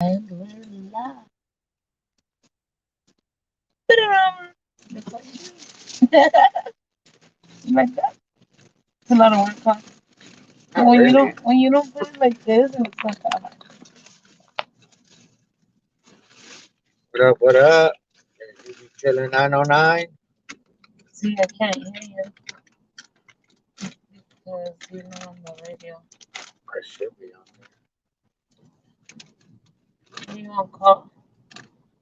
Like that. It's a lot of work, huh? When you don't put it like this, and it's like What up? What up? You be chilling 909? see, I can't hear you because you're not on the radio. I should be on You on call?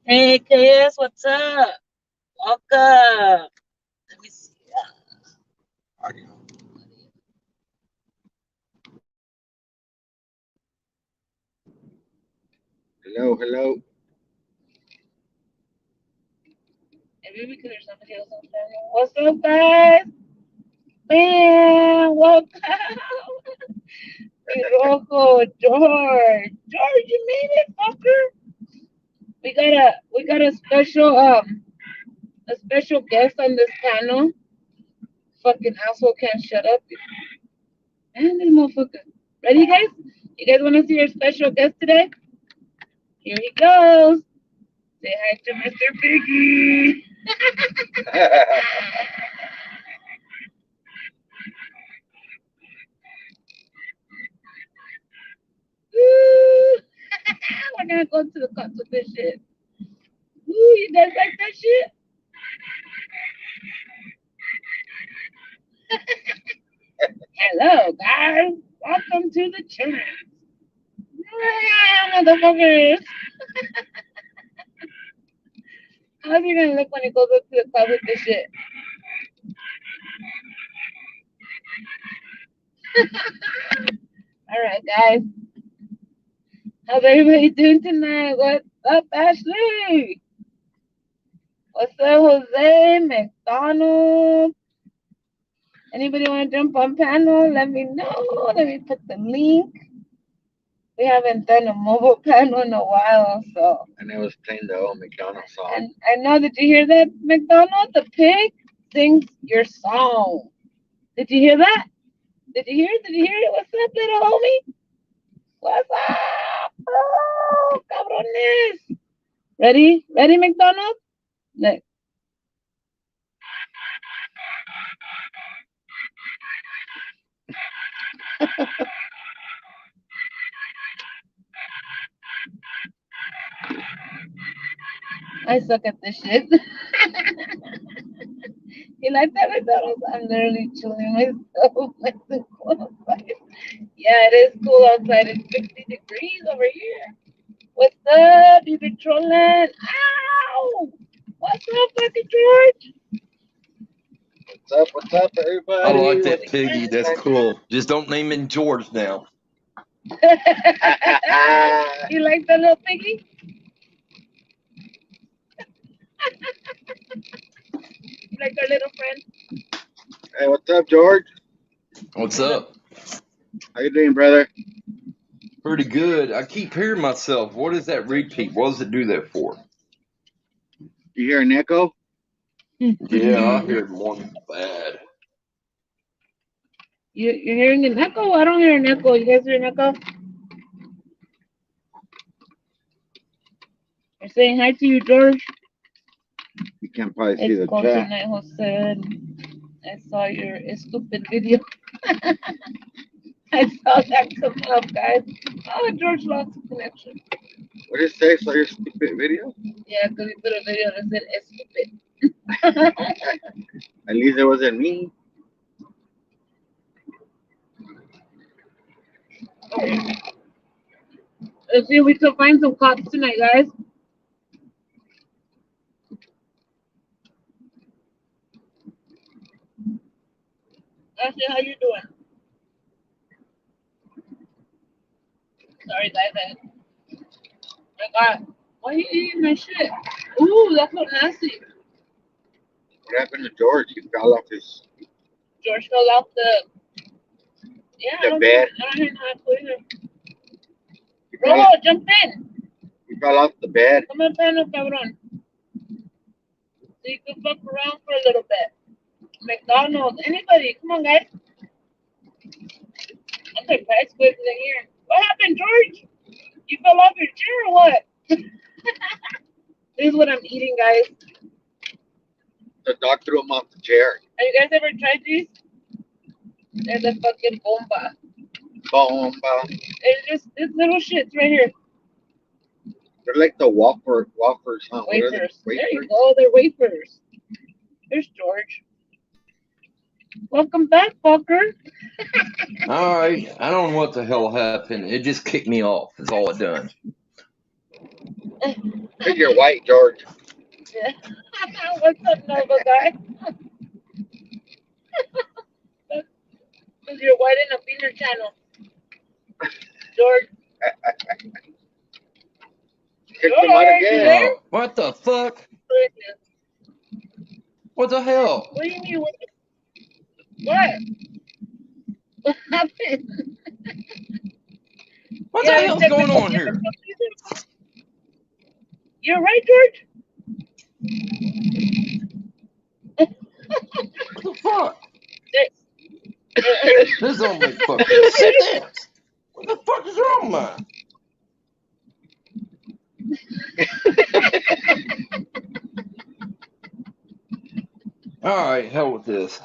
Hey, KS, what's up? Welcome. Let me see. audio. Hello, hello. Maybe because there's somebody else on there. What's up, guys? Man, welcome. Rojo, George. George, you made it, fucker. We got a special guest on this panel. Fucking asshole can't shut up. Man, this motherfucker. Ready, guys? You guys want to see our special guest today? Here he goes. Say hi to Mr. Piggy. Woo. We're gonna go to the cops with this shit. Woo, you guys like that shit? Hello, guys. Welcome to the channel. Motherfuckers. How's he gonna look when he goes up to the club with this shit? Alright, guys. How's everybody doing tonight? What's up, Ashley? What's up, Jose? McDonald? Anybody want to jump on panel? Let me know. Let me put the link. We haven't done a mobile panel in a while, so. And it was playing the old McDonald's song. And I know, did you hear that, McDonald? The pig sings your song. Did you hear that? Did you hear it? Did you hear it? What's up, little homie? What's up? Oh, cabrones. Ready? Ready, McDonald? Look. I suck at this shit. You like that, McDonald's? I'm literally chilling myself like the cool outside. Yeah, it is cool outside. It's 50 degrees over here. What's up? You been trolling? Ow! What's up, Lucky George? What's up, everybody? I like that piggy. That's cool. Just don't name him George now. You like that little piggy? You like our little friend? Hey, what's up, George? What's up? How you doing, brother? Pretty good. I keep hearing myself. What is that repeat? What does it do that for? You hear an echo? Yeah, I hear it more bad. You're hearing an echo? I don't hear an echo. You guys hear an echo? I'm saying hi to you, George. You can't probably see It's the cold chat. tonight, Jose. I saw your stupid video. I saw that come up, guys. Oh, George lost the connection. What did it say? Saw your stupid video? Yeah, because he put a video that said it's stupid. At least it wasn't me. Let's see if we can find some cops tonight, guys. Ashley, how you doing? Sorry, guys. I got. Why are you eating my shit? Ooh, that's so nasty. What happened to George? He fell off his George fell off the. Yeah, I don't bed. hear nothing either. He Bro, fell, jump in. he fell off the bed. Come on, panel, cabrón. So you can fuck around for a little bit. McDonald's, anybody, come on, guys. I'm surprised quick in here. What happened, George? You fell off your chair or what? This is what I'm eating, guys. The dog threw him off the chair. Have you guys ever tried these? They're the fucking bomba. Bomba. It's just this little shit's right here. They're like the wafers, huh? What are they? Wafers. There you go. They're wafers. There's George. Welcome back, fucker. All right. I don't know what the hell happened. It just kicked me off. That's all it done. Because you're white, George. Yeah. What's up, Nova guy? Because you're white in a beaner channel. George. Kicked him out again. Oh, what the fuck? What the hell? What do you mean? What? What happened? What the hell's going on here? You're right, George. What the fuck? This don't make fucking sense. What the fuck is wrong, man? All right, hell with this.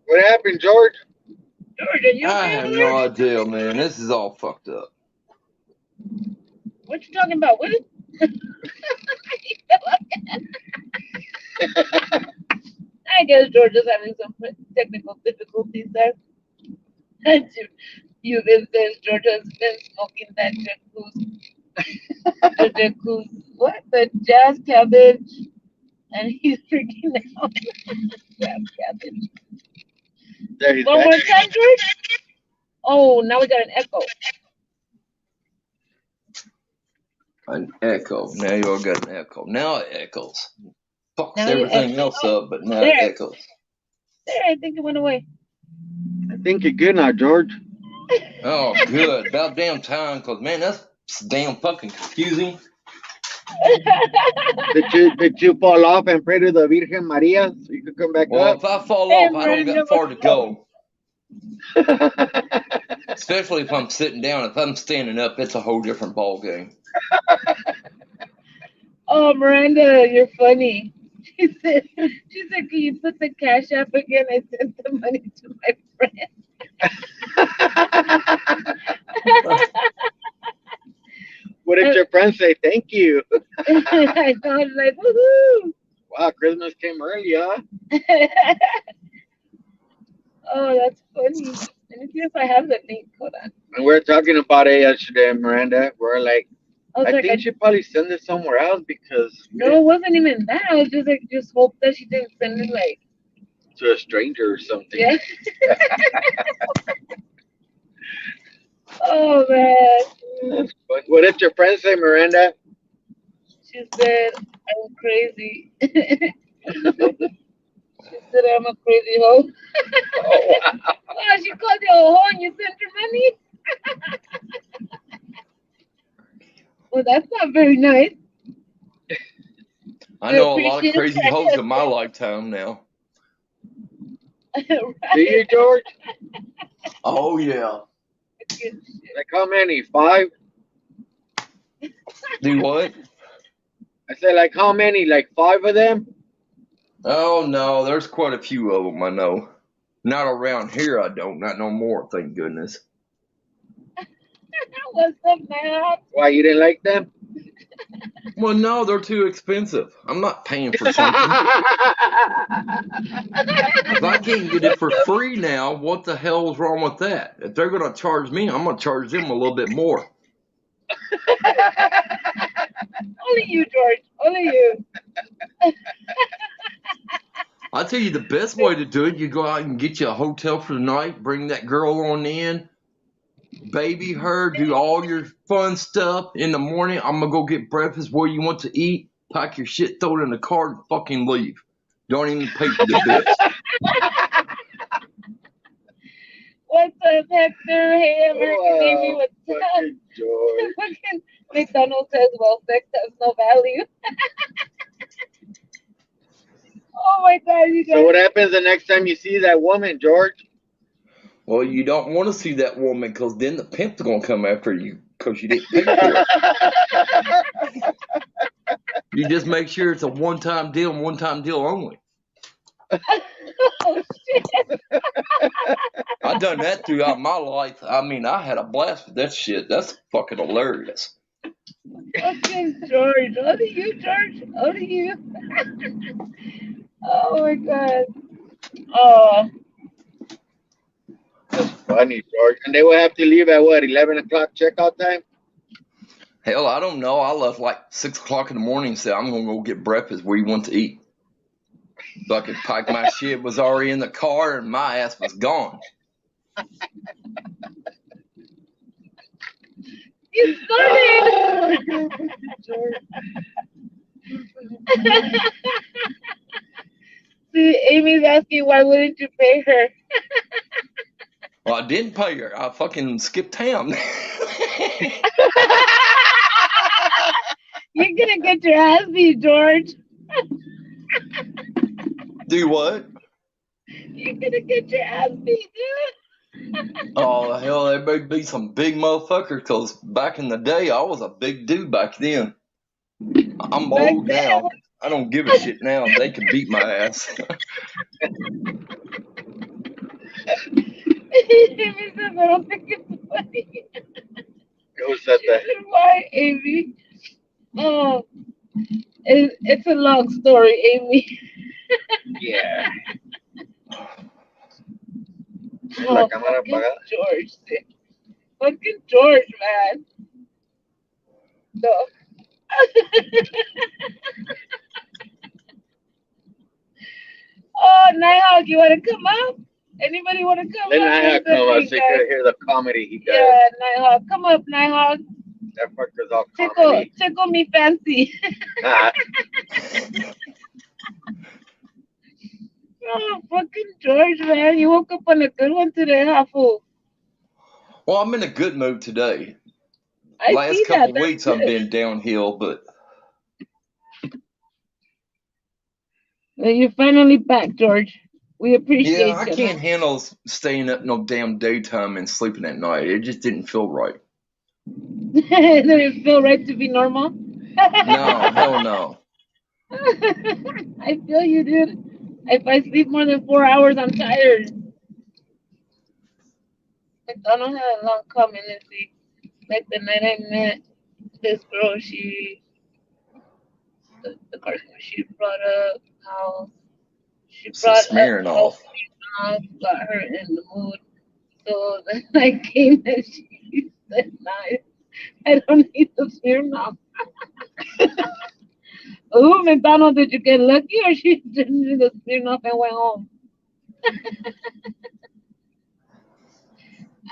What happened, George? George, are you I okay have over no there? idea, man. This is all fucked up. What you talking about? What is... I guess George is having some technical difficulties there. You've been since George has been smoking that jacuzzi. What? The jazz cabbage. And he's freaking out. Jazz cabbage. There he's One back. more time, George. Oh, now we got an echo. An echo. Now you all got an echo. Now it echoes. Fucks Now it everything echoes. else up, but now There. it echoes. There, I think it went away. I think you're good now, George. Oh, good. About damn time, because, man, that's damn fucking confusing. Did you fall off and pray to the Virgen Maria so you could come back Well, up? if I fall Hey, off, I don't Miranda, got far to what's go. Especially if I'm sitting down. If I'm standing up, it's a whole different ball game. Oh, Miranda, you're funny. She said, can you put the cash app again? I sent the money to my friend. What did your friend say? Thank you. I know, I'm like, woohoo. Wow, Christmas came early, huh? Oh, that's funny. Let me see if I have the link. Hold on. And we were talking about it yesterday, Miranda. We're like, I was I like, think she probably sent it somewhere else because no, it wasn't even that. I was just like, just hope that she didn't send it like, to a stranger or something. yeah. Oh, man. That's fun. What did your friend say, Miranda? She said, I'm crazy. She said, I'm a crazy hoe. Oh, wow. Oh, she called you a hoe and you sent her money? Well, that's not very nice. I know a lot of crazy hoes in my lifetime now. Do you, George? Oh, yeah. Like how many? 5? Do what? I said like how many? Like 5 of them? Oh, no, there's quite a few of them, I know. Not around here, I don't. Not no more, thank goodness. What's up, man? Why, you didn't like them? Well, no, they're too expensive. I'm not paying for something. If I can't get it for free now, what the hell is wrong with that? If they're going to charge me, I'm going to charge them a little bit more. Only you, George. Only you. I'll tell you the best way to do it, you go out and get you a hotel for the night, bring that girl on in, baby her, do all your fun stuff. In the morning, I'm going to go get breakfast where you want to eat, pack your shit, throw it in the car, and fucking leave. Don't even pay for the bills. What's up, Hector? Hey, American Navy. What's up? Fucking George. Fucking McDonald says, well, sex has no value. Oh my God, you guys. So what happens the next time you see that woman, George? Well, you don't want to see that woman because then the pimp's gonna come after you because you didn't pay for it. You just make sure it's a one-time deal and one-time deal only. Oh shit! I've done that throughout my life. I mean, I had a blast with that shit. That's fucking hilarious. Fucking George. Only you, George. Only you. Oh my god. Oh, That's funny, George. And they will have to leave at what, 11 o'clock checkout time? Hell, I don't know. I left like 6 o'clock in the morning and said, I'm going to go get breakfast. Where you want to eat? So I could pack my shit, was already in the car, and my ass was gone. you started. See, Amy's asking why wouldn't you pay her? Well, I didn't pay her. I fucking skipped town. You're gonna get your ass beat, George. Do what? You're gonna get your ass beat, dude. Oh, hell, there may be some big motherfuckers because back in the day, I was a big dude back then. I'm Back old then, now. I don't give a shit now. They can beat my ass. Amy says, I don't think it's funny. Who said that? Why, Amy? Oh, it's a long story, Amy. Yeah. She's Oh, like, I'm gonna fucking pagar. George. Fucking George, man. No. Oh, Nighthawk, you want to come up? Anybody want to come Let up? Nighthawk come up so you can hear the comedy he does. Yeah, Nighthawk. Come up, Nighthawk. That fucker's all Tickle, comedy. tickle me fancy. Ah, Oh, fucking George, man. You woke up on a good one today, huh, fool? Well, I'm in a good mood today. I Last see couple that. That's weeks I've good. been downhill, but Well, you're finally back, George. We appreciate yeah, I you. can't handle staying up no damn daytime and sleeping at night. It just didn't feel right. Does it feel right to be normal? No, hell no. I feel you, dude. If I sleep more than 4 hours, I'm tired. McDonald had a long comment. Let's see. Like the night I met this girl, the cartoon, she brought up how she It's brought up smearing how off. got her in the mood. So then I came and she said, "Nah, I don't need the Smirnoff." Ooh, McDonald, did you get lucky or she didn't the Smirnoff and went home?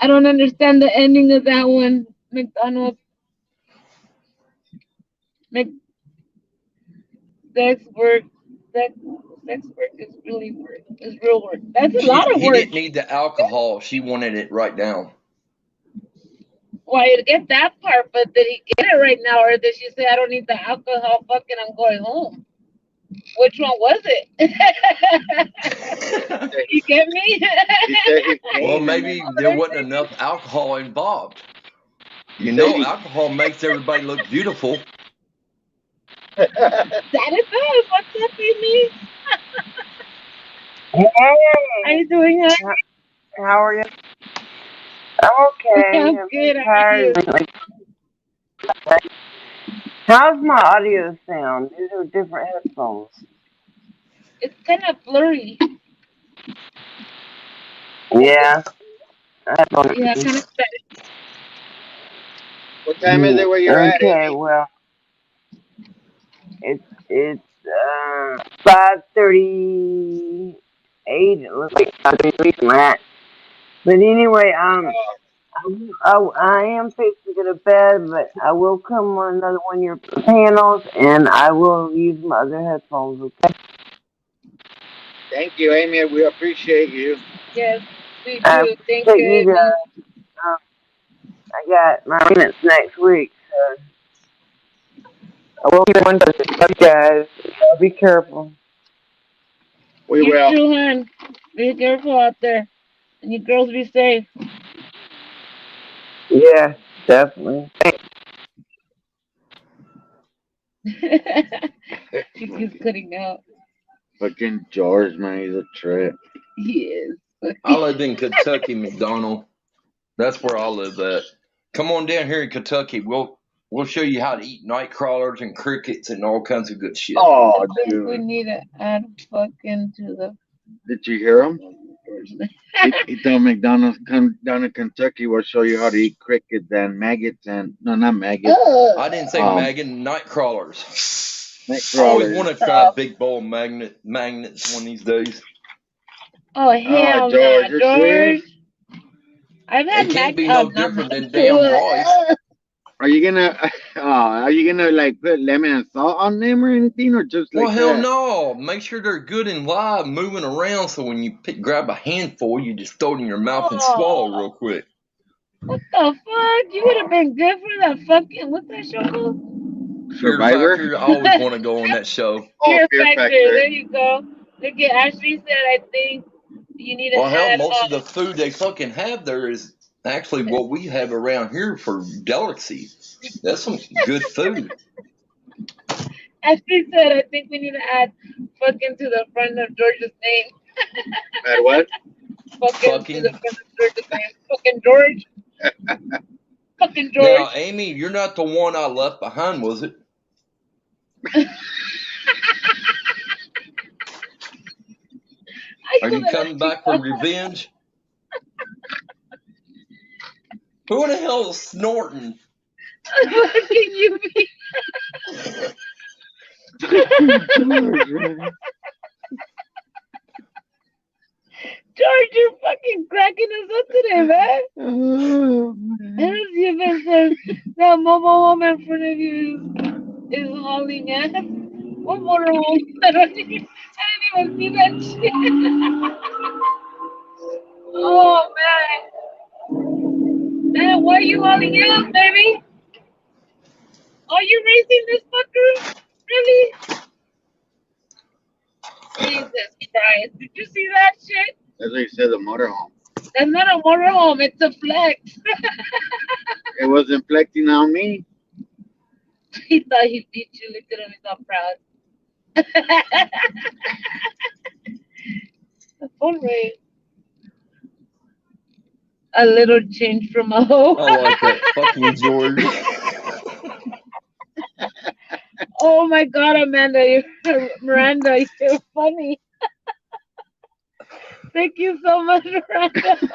I don't understand the ending of that one, McDonald. Sex work, sex, sex work is really work. Is real work. That's a lot of He work. didn't need the alcohol. She wanted it right now. Well, I get that part, but did he get it right now, or did she say, "I don't need the alcohol, fucking, I'm going home"? Which one was it? You get me? he said he Well, paid. maybe there wasn't enough alcohol involved. You know, alcohol makes everybody look beautiful. That it does. What's up, Amy? Hey, How you doing, huh? how are you? I'm okay. I'm I'm good. How are tired. you? How's my audio sound? These are different headphones. It's kind of blurry. Yeah. I don't Yeah, kind of better. What time is it where you're at, Okay, Amy? well, it's 5:38. It looks like 5:33 from that. But anyway, I am fixing to go to bed, but I will come on another one of your panels, and I will use my other headphones. Okay. Thank you, Amy. We appreciate you. Yes, we do. I Thank appreciate you, you Amy. guys. I got my minutes next week, so I will keep one touch. Love you guys. Be careful. We You will. too, hon. Be careful out there. And you girls be safe. Yeah, definitely. She keeps cutting out. Fucking George, man, he's a trip. He is. I lived in Kentucky, McDonald. That's where I live at. Come on down here in Kentucky. We'll show you how to eat night crawlers and crickets and all kinds of good shit. Oh, I think we dude. need to add fucking to the. Did you hear him? He told McDonald's, come down to Kentucky, we'll show you how to eat crickets and maggots and, no, not maggots, I didn't say maggot, night crawlers. night I always crawlers. want to try a big bowl of magnets one of these days. Oh hell George, no, you're George! serious? I've had It can't be no different than damn rice. Are you gonna like put lemon and salt on them or anything, or just like Well, hell that? no. Make sure they're good and live, moving around, so when you grab a handful, you just throw it in your mouth and swallow real quick. What the fuck? You would have been good for that fucking, what's that show called? Fear Survivor? Factor, I always want to go on that show. Fear Fear Factor. Factor. There you go. Look at Ashley said, I think you need to Well, hell, add. most of the food they fucking have there is actually what we have around here for delicacy. That's some good food. Ashley said, I think we need to add fucking to the front of George's name. Add what? Fucking to the front of George's name. Fucking George. Fucking George. Now, Amy, you're not the one I left behind, was it? Are you coming back for revenge? Who the hell is snorting? Fucking you be. George, you're fucking cracking us up today, man. And as you even says, that mobile home in front of you is hauling ass. What motorhome? I didn't even see that shit. Oh, man. Man, why are you hauling ass, baby? Are you racing this fucker? Really? Jesus Christ. Did you see that shit? That's what he said, the motorhome. That's not a motorhome, it's a flex. It wasn't flexing on me. He thought he beat you. Look at him, he's all proud. All right. A little change from a hoe. I like that. Fucking George. Oh my God, Amanda, Miranda, you're funny. Thank you so much, Miranda. Thanks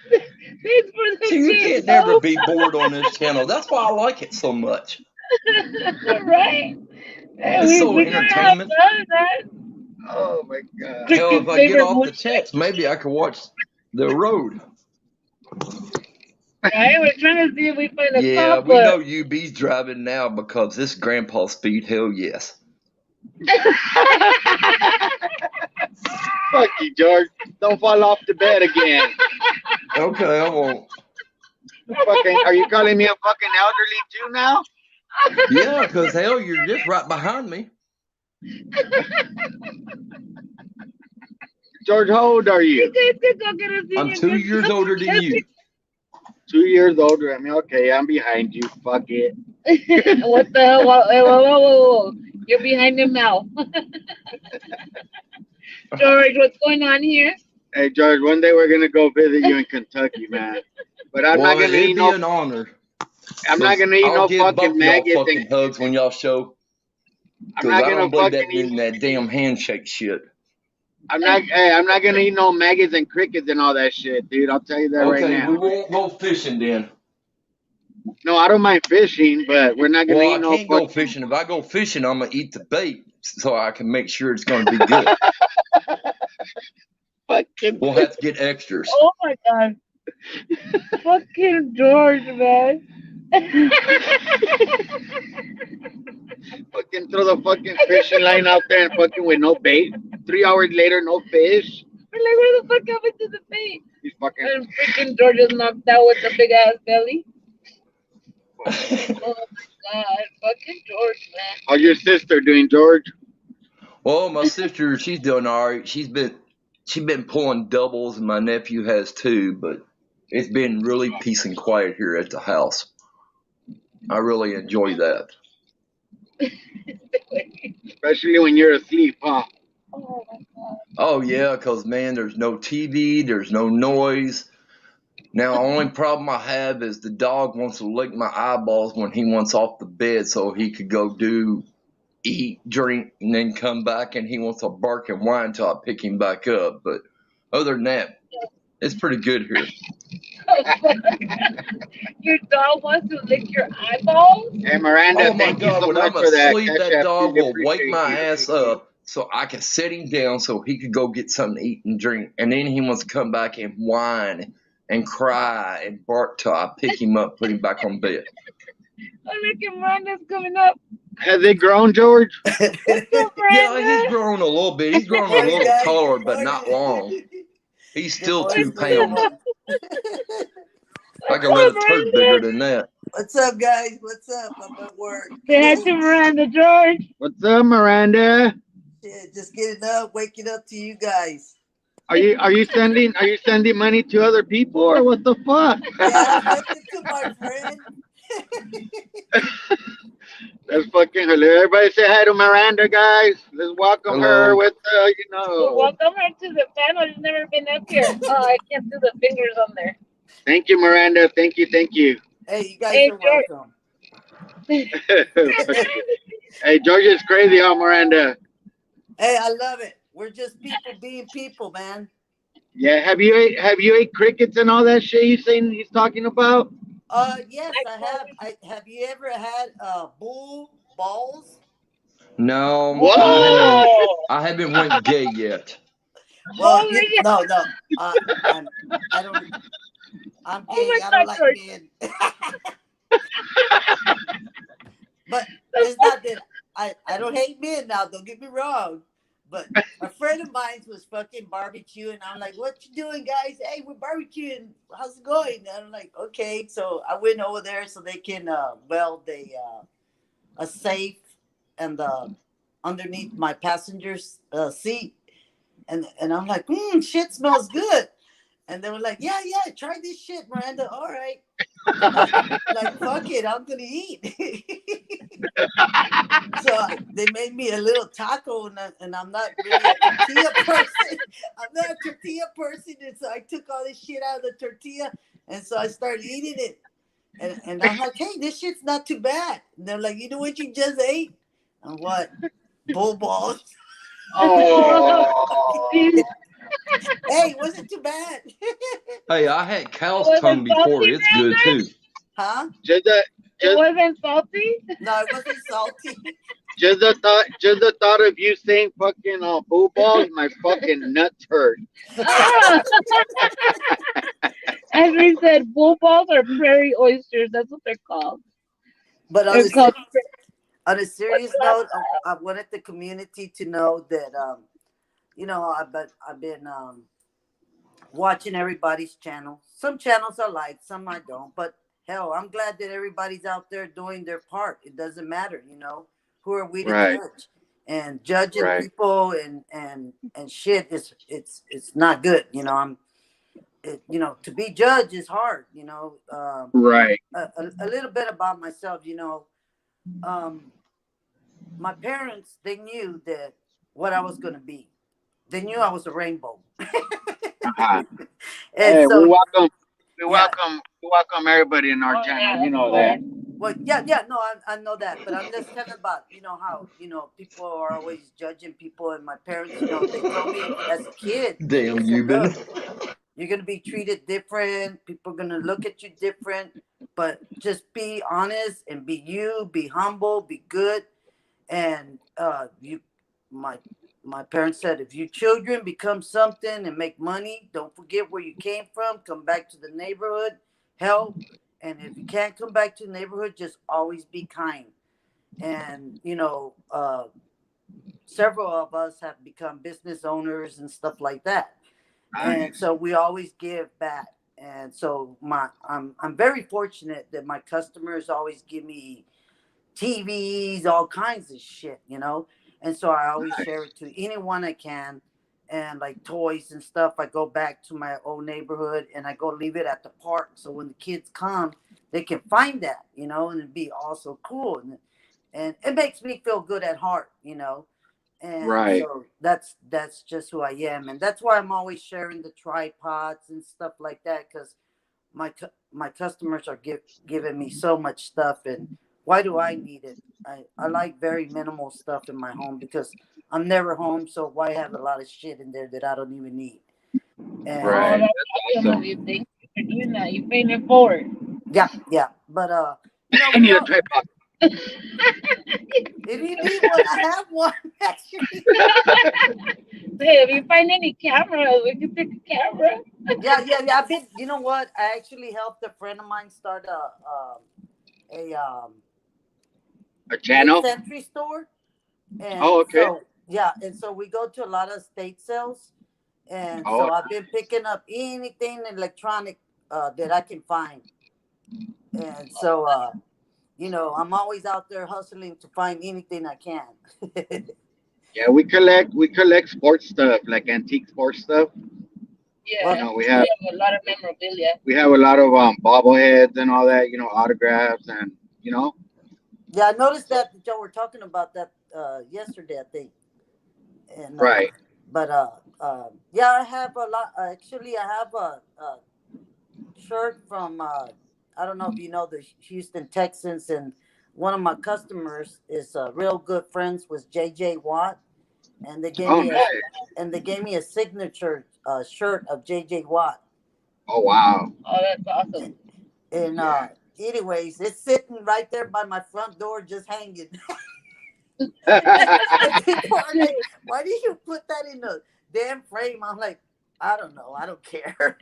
for the See, you change, can't never be bored on this channel. That's why I like it so much. Right? It's so entertainment. Oh my God. Hell, if I get off the text, maybe I could watch The Road. Right? We're trying to see if we find a Yeah, cop. we know UB's driving now because this grandpa speed. Hell yes. Fuck you, George. Don't fall off the bed again. Okay, I won't. Fucking, are you calling me a fucking elderly too now? Yeah, because hell, you're just right behind me. George, how old are you? I'm 2 years older than you. 2 years older than me. Okay, I'm behind you. Fuck it. What the hell? Whoa. You're behind him now. George, what's going on here? Hey, George, one day we're gonna go visit you in Kentucky, man. But I'm not gonna it'd eat be no. an honor. I'm not gonna eat I'll no give both fucking y'all maggots. fucking hugs when y'all show. I'm Because not I gonna don't believe that fucking in that damn handshake shit. I'm not gonna eat no maggots and crickets and all that shit, dude. I'll tell you that right Okay, now. we won't go fishing then. No, I don't mind fishing, but we're not gonna Well, eat I no can't go fucking. fishing. If I go fishing, I'm gonna eat the bait so I can make sure it's gonna be good. Fucking. We'll have to get extras. Oh my God. Fucking George, man. Fucking throw the fucking fishing line out there and fucking with no bait. 3 hours later, no fish. We're like, where the fuck happened to the bait? He's fucking. And freaking George is knocked out with the big ass belly. Oh my God. Fucking George, man. How's your sister doing, George? Well, my sister, she's doing all right. She's been She's been pulling doubles, and my nephew has too. But it's been really peace and quiet here at the house. I really enjoy that. Especially when you're asleep, huh? Oh my god. Oh yeah, 'cause man, there's no TV, there's no noise. Now, the only problem I have is the dog wants to lick my eyeballs when he wants off the bed so he could go eat, drink, and then come back, and he wants to bark and whine until I pick him back up. But other than that, it's pretty good here. Your dog wants to lick your eyeballs? Hey, Miranda, Oh my thank you God, so when much I'm for that. asleep, Cash that App. dog Really will wake appreciate my you. ass up so I can set him down so he could go get something to eat and drink. And then he wants to come back and whine and cry and bark till I pick him up, put him back on bed. Oh, look at Miranda's coming up. Has it grown, George? What's up, Yeah, he's Miranda? grown a little bit. He's grown a Morning, little guys. taller, Good but not long. morning. He's Good still morning, 2 pounds. everyone. Like a What's little up, turd Miranda? bigger than that. What's up, guys? What's up? I'm at work. Say hi to Miranda, George. What's up, Miranda? Shit, just getting up, waking up to you guys. Are you sending money to other people or what the fuck? Yeah, I sent it to my friend. That's fucking hilarious. Everybody say hi to Miranda, guys. Let's welcome her Hello. with Well, welcome her to the panel. She's never been up here. Oh, I can't do the fingers on there. Thank you, Miranda. Thank you. Hey, you guys Hey, are George. welcome. Hey, George is crazy, huh, Miranda? Hey, I love it. We're just people being people, man. Yeah, have you ate crickets and all that shit he's talking about? Yes, I have. Have you ever had bull balls? No, Whoa! I haven't went gay yet. Well, Holy no. I don't. I'm Oh gay. my I God, don't like George. men. But it's not that I don't hate men now. Don't get me wrong. But a friend of mine was fucking barbecuing. I'm like, "What you doing, guys? Hey, we're barbecuing. How's it going?" And I'm like, "Okay." So I went over there so they can weld a safe and underneath my passenger's seat. And I'm like, shit smells good. And they were like, yeah, try this shit, Miranda. All right. Like, fuck it, I'm gonna eat. So they made me a little taco, and I'm not really a tortilla person. I'm not a tortilla person, and so I took all this shit out of the tortilla, and so I started eating it. And I'm like, hey, this shit's not too bad. And they're like, you know what you just ate? And what? Bull balls. Oh. Hey, it wasn't too bad. Hey, I had cow's Was tongue it before. salty, It's good Miranda? too. Huh? Just It wasn't salty? No, it wasn't salty. the thought of you saying fucking bull balls, my fucking nuts hurt. As we said, bull balls are prairie oysters. That's what they're called. But They're called. on a serious note, I wanted the community to know that, I've been watching everybody's channel. Some channels I like, some I don't. But hell, I'm glad that everybody's out there doing their part. It doesn't matter, who are we to judge? And judging people and shit it's not good. To be judged is hard. Right. A little bit about myself. My parents, they knew that what I was gonna be. They knew I was a rainbow. Uh-huh. And Hey, so we welcome everybody in our channel. You know that. well, no, I know that, but I'm just telling about, how, people are always judging people, and my parents, they told me as a kid, Damn, they you said, been. "Look, you're gonna be treated different. People are gonna look at you different, but just be honest and be you, be humble, be good." And my parents said, if you children become something and make money, don't forget where you came from. Come back to the neighborhood, help. And if you can't come back to the neighborhood, just always be kind. And, several of us have become business owners and stuff like that. And so we always give back. And so I'm very fortunate that my customers always give me TVs, all kinds of shit, And so I always share it to anyone I can. and like toys and stuff. I go back to my old neighborhood and I go leave it at the park. So when the kids come, they can find that, you know, and it'd be also cool. And it makes me feel good at heart, you know. And Right. so that's just who I am. And that's why I'm always sharing the tripods and stuff like that, because my customers are giving me so much stuff, and why do I need it? I like very minimal stuff in my home because I'm never home, so why have a lot of shit in there that I don't even need? And Oh, Right. that's That's awesome of awesome. you. Thank you for doing that. You're paying it forward. yeah, but you know, I we need a all, tripod. if you need one, I have one actually. Hey, if you find any cameras, we can take a camera. Yeah. I've been. You know what? I actually helped a friend of mine start a A channel? mid-century store, and Oh, okay. so yeah, and so we go to a lot of state sales, and Oh, so I've been picking up anything electronic that I can find, and so you know, I'm always out there hustling to find anything I can. yeah. We collect sports stuff, like antique sports stuff. You Well, Yeah, know, we we have have a lot of memorabilia. we have a lot of bobbleheads and all that. Autographs and you know. yeah, I noticed So, that y'all were talking about that yesterday, I think, and right. but yeah, I have a lot. Actually, I have a shirt from I don't know if you know the Houston Texans, and one of my customers is real good friends with JJ Watt, and Oh, nice. they gave me a signature shirt of JJ Watt, Oh, wow. Oh, that's awesome. and Yeah. anyways, it's sitting right there by my front door, just hanging. And people are like, "Why did you put that in the damn frame?" I'm like, "I don't know, I don't care."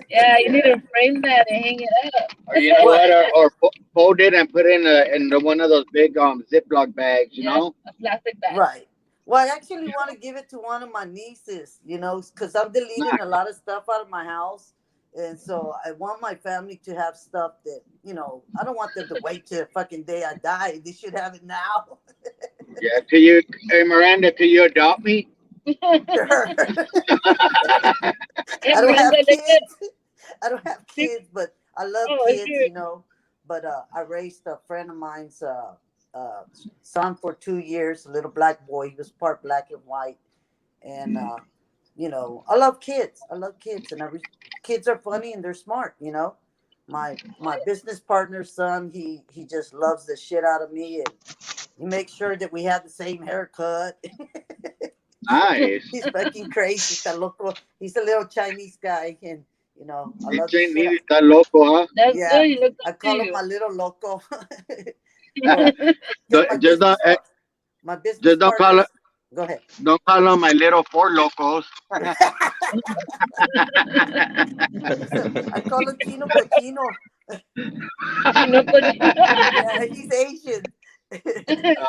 Yeah, you need Yeah. to frame that and hang it up. Or you know What? what? Or fold it and put it in one of those big Ziploc bags. You Yeah, know. a plastic bag. Right. Well, I actually want to give it to one of my nieces, you know, because I'm deleting a Nice. lot of stuff out of my house. And so I want my family to have stuff that, you know, I don't want them to wait till the fucking day I die. They should have it now. Yeah. Could you, hey Miranda? Could you adopt me? Sure. I And don't Miranda, have they get. kids. I don't have kids, but I love Oh, kids, sure. you know. But I raised a friend of mine's uh, son for 2 years, a little black boy. He was part black and white. And you know, I love kids. I love kids, and kids are funny and they're smart. You know, my business partner's son, he just loves the shit out of me, and he makes sure that we have the same haircut. Nice. He's fucking crazy. Está loco. He's a little Chinese guy, and you know, I love the DJ shit. Needy está loco, huh? That's Yeah, good. He looks I up to call him you. my little loco. But then Don't- just don't, my business just don't call partners. it. Go ahead. Don't call them my little four locos. I call him Chino Cochino. Chino cochino. Yeah, he's Asian.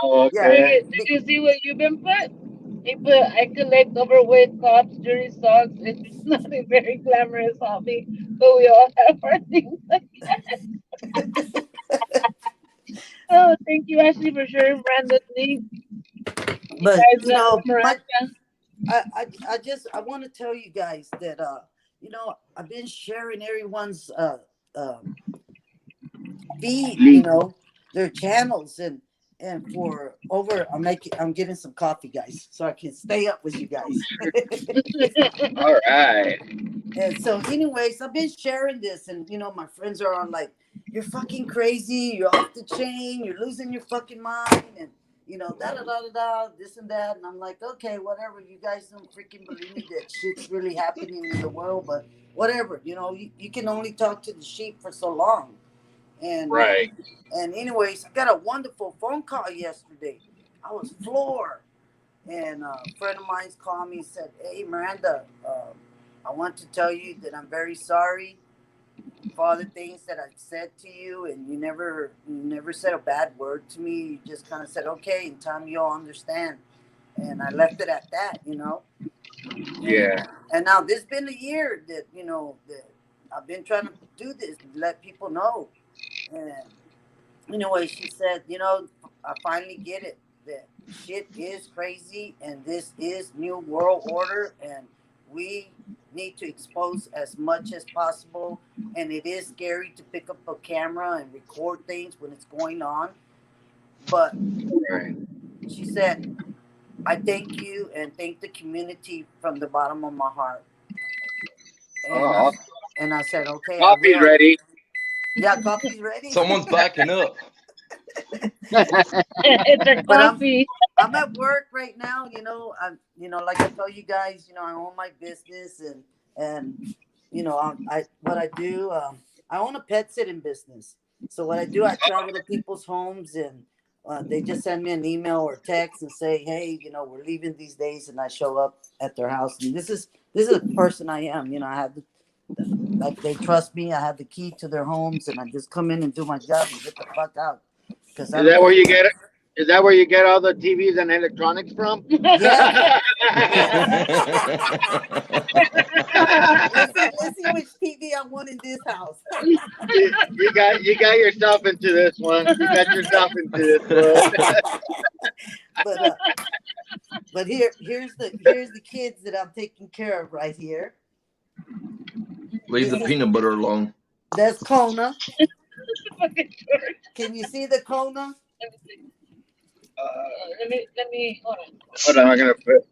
Oh, Yeah, okay. Did you see what you've been put? He put, I collect overweight cops, dirty socks. It's not a very glamorous hobby, but we all have our things like that. Oh, thank you, Ashley, for sharing Brandon's link. You but guys you met know, Miranda. I want to tell you guys that you know, I've been sharing everyone's feed, you Link. know, their channels, and for over I'm getting some coffee, guys, so I can stay up with you guys. All right. And so, anyways, I've been sharing this, and you know, my friends are on like, "You're fucking crazy. You're off the chain. You're losing your fucking mind," and you know, da da da da da, this and that. And I'm like, okay, whatever. You guys don't freaking believe me that shit's really happening in the world, but whatever. You know, you can only talk to the sheep for so long. And Right. anyways, I got a wonderful phone call yesterday. I was floored, and a friend of mine's called me and said, "Hey, Miranda, I want to tell you that I'm very sorry for all the things that I said to you, and you never said a bad word to me. You just kind of said, okay, in time you'll understand." And I left it at that, you know. And Yeah. now this been a year that you know that I've been trying to do this, let people know. And anyway, she said, you know, I finally get it. that shit is crazy and this is new world order, and we need to expose as much as possible. And it is scary to pick up a camera and record things when it's going on. But Right. she said, I thank you and thank the community from the bottom of my heart. Oh, And I said, okay, I coffee's will. ready. Yeah, coffee's ready. Someone's backing up. It's a But coffee. I'm at work right now. Like I told you guys, I own my business, and I what I do. I own a pet sitting business. So what I do, I travel to people's homes, and they just send me an email or text and say, hey, we're leaving these days, and I show up at their house. And this is the person I am. I have like they trust me. I have the key to their homes, and I just come in and do my job and get the fuck out. Because Is that where you get it? Is that where you get all the TVs and electronics from? Yeah. you, Let's see which TV I want in this house. you got yourself into this one. You got yourself into this one. But here's the kids that I'm taking care of right here. Leave the peanut butter alone. That's Kona. Can you see the Kona? Let me hold on. Hold on, I'm gonna put.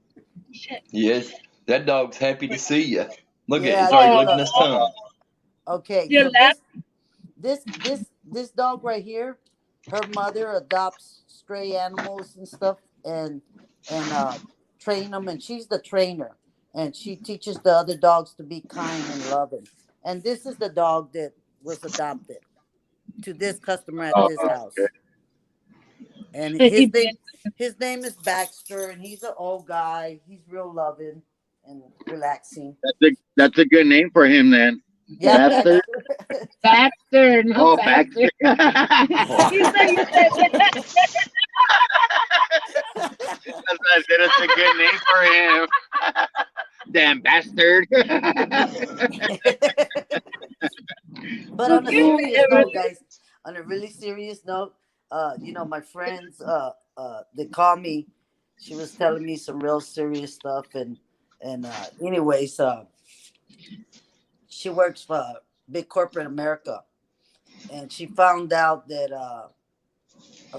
Shit. Yes, that dog's happy to see you. Look Yeah, at it, it's already I licking his tongue. Okay. Your So lap? this dog right here, her mother adopts stray animals and stuff, and train them, and she's the trainer, and she teaches the other dogs to be kind and loving. And this is the dog that was adopted to this customer at this house. Okay. And He his name is Baxter, and he's an old guy. He's real loving and relaxing. That's a good name for him then. Yeah, Baxter? Baxter, no Oh, Baxter. Baxter. You said That's why I said it's a good name for him. Damn bastard. But on a serious note, guys, on a really serious note, my friends, they call me. She was telling me some real serious stuff, and anyways, she works for big corporate America, and she found out that a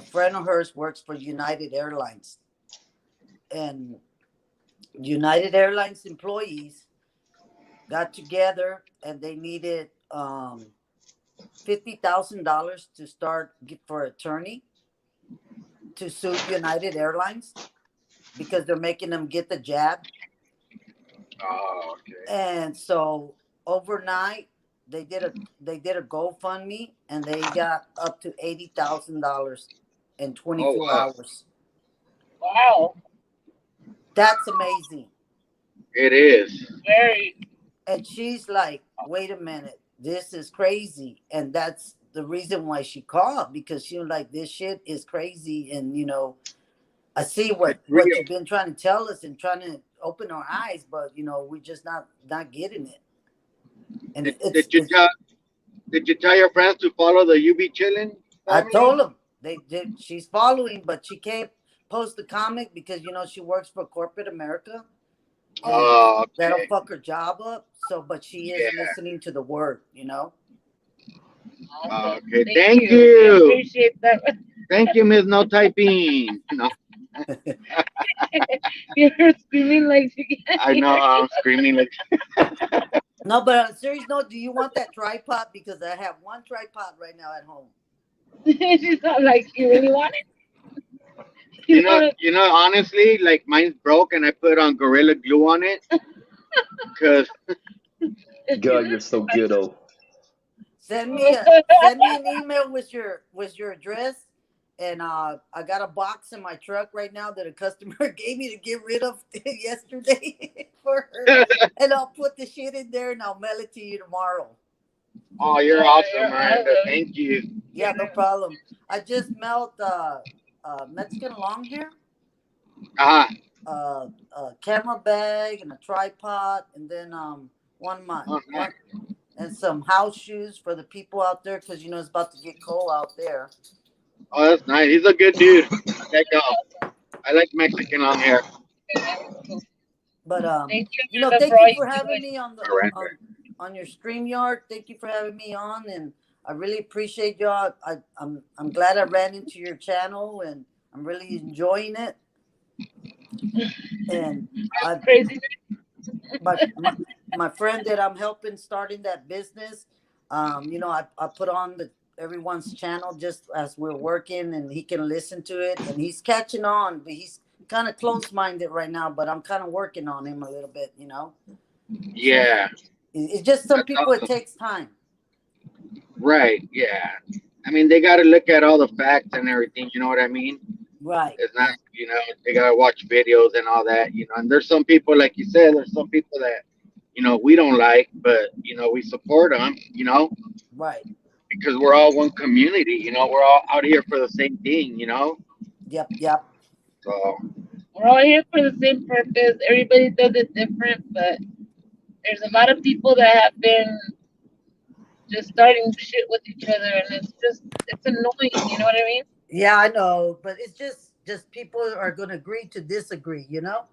friend of hers works for United Airlines, and United Airlines employees got together and they needed $50,000 to start for attorney to sue United Airlines because they're making them get the jab. Oh, okay. And so overnight they did a GoFundMe, and they got up to $80,000 in 24 hours. wow. That's amazing. It is. Very. And she's like, wait a minute, this is crazy. And that's the reason why she called, because she was like, this shit is crazy. And, I see what you've been trying to tell us and trying to open our eyes, but, we're just not getting it. And Did you tell your friends to follow the UB Chillin'? I told them she's following, but she can't post the comic because, she works for corporate America. Oh, okay. That'll fuck her job up. So, but she is listening to the word, Okay, thank you. I appreciate that. Thank you, Miss No Typing. No, You're screaming like she I know I'm screaming like. No, but on a serious note, do you want that tripod? Because I have one tripod right now at home. She's not like, you really want it? You know, honestly, like mine's broke and I put on Gorilla Glue on it. Cause God, you're so ghetto. Send me an email with your address, and I got a box in my truck right now that a customer gave me to get rid of yesterday for her, and I'll put the shit in there and I'll mail it to you tomorrow. oh, you're awesome, Miranda. Thank you. Yeah, no problem. I just mailed Mexican long hair, a camera bag, and a tripod, and then one and some house shoes for the people out there, because it's about to get cold out there. Oh, that's nice. He's a good dude. Check out. I like Mexican long hair. But Thank you, you know, Amanda, for thank all you you for do. having me on the Miranda. on your StreamYard. Thank you for having me on, and I really appreciate y'all. I'm glad I ran into your channel, and I'm really enjoying it. And I Crazy. my friend that I'm helping starting that business, you know, I put on the everyone's channel just as we're working, and he can listen to it, and he's catching on, but he's kind of close-minded right now, but I'm kind of working on him a little bit, you know. So Yeah, it's just some that's people it awesome. takes time. Right, yeah. I mean, they got to look at all the facts and everything, you know what I mean? Right. It's not, they got to watch videos and all that, and there's some people, like you said, there's some people that, we don't like, but, we support them, Right. because we're all one community, we're all out here for the same thing, Yep. Yep. so, We're all here for the same purpose. Everybody does it different, but there's a lot of people that have been just starting shit with each other, and it's annoying. You know what I mean? Yeah, I know, but it's just people are going to agree to disagree, you know?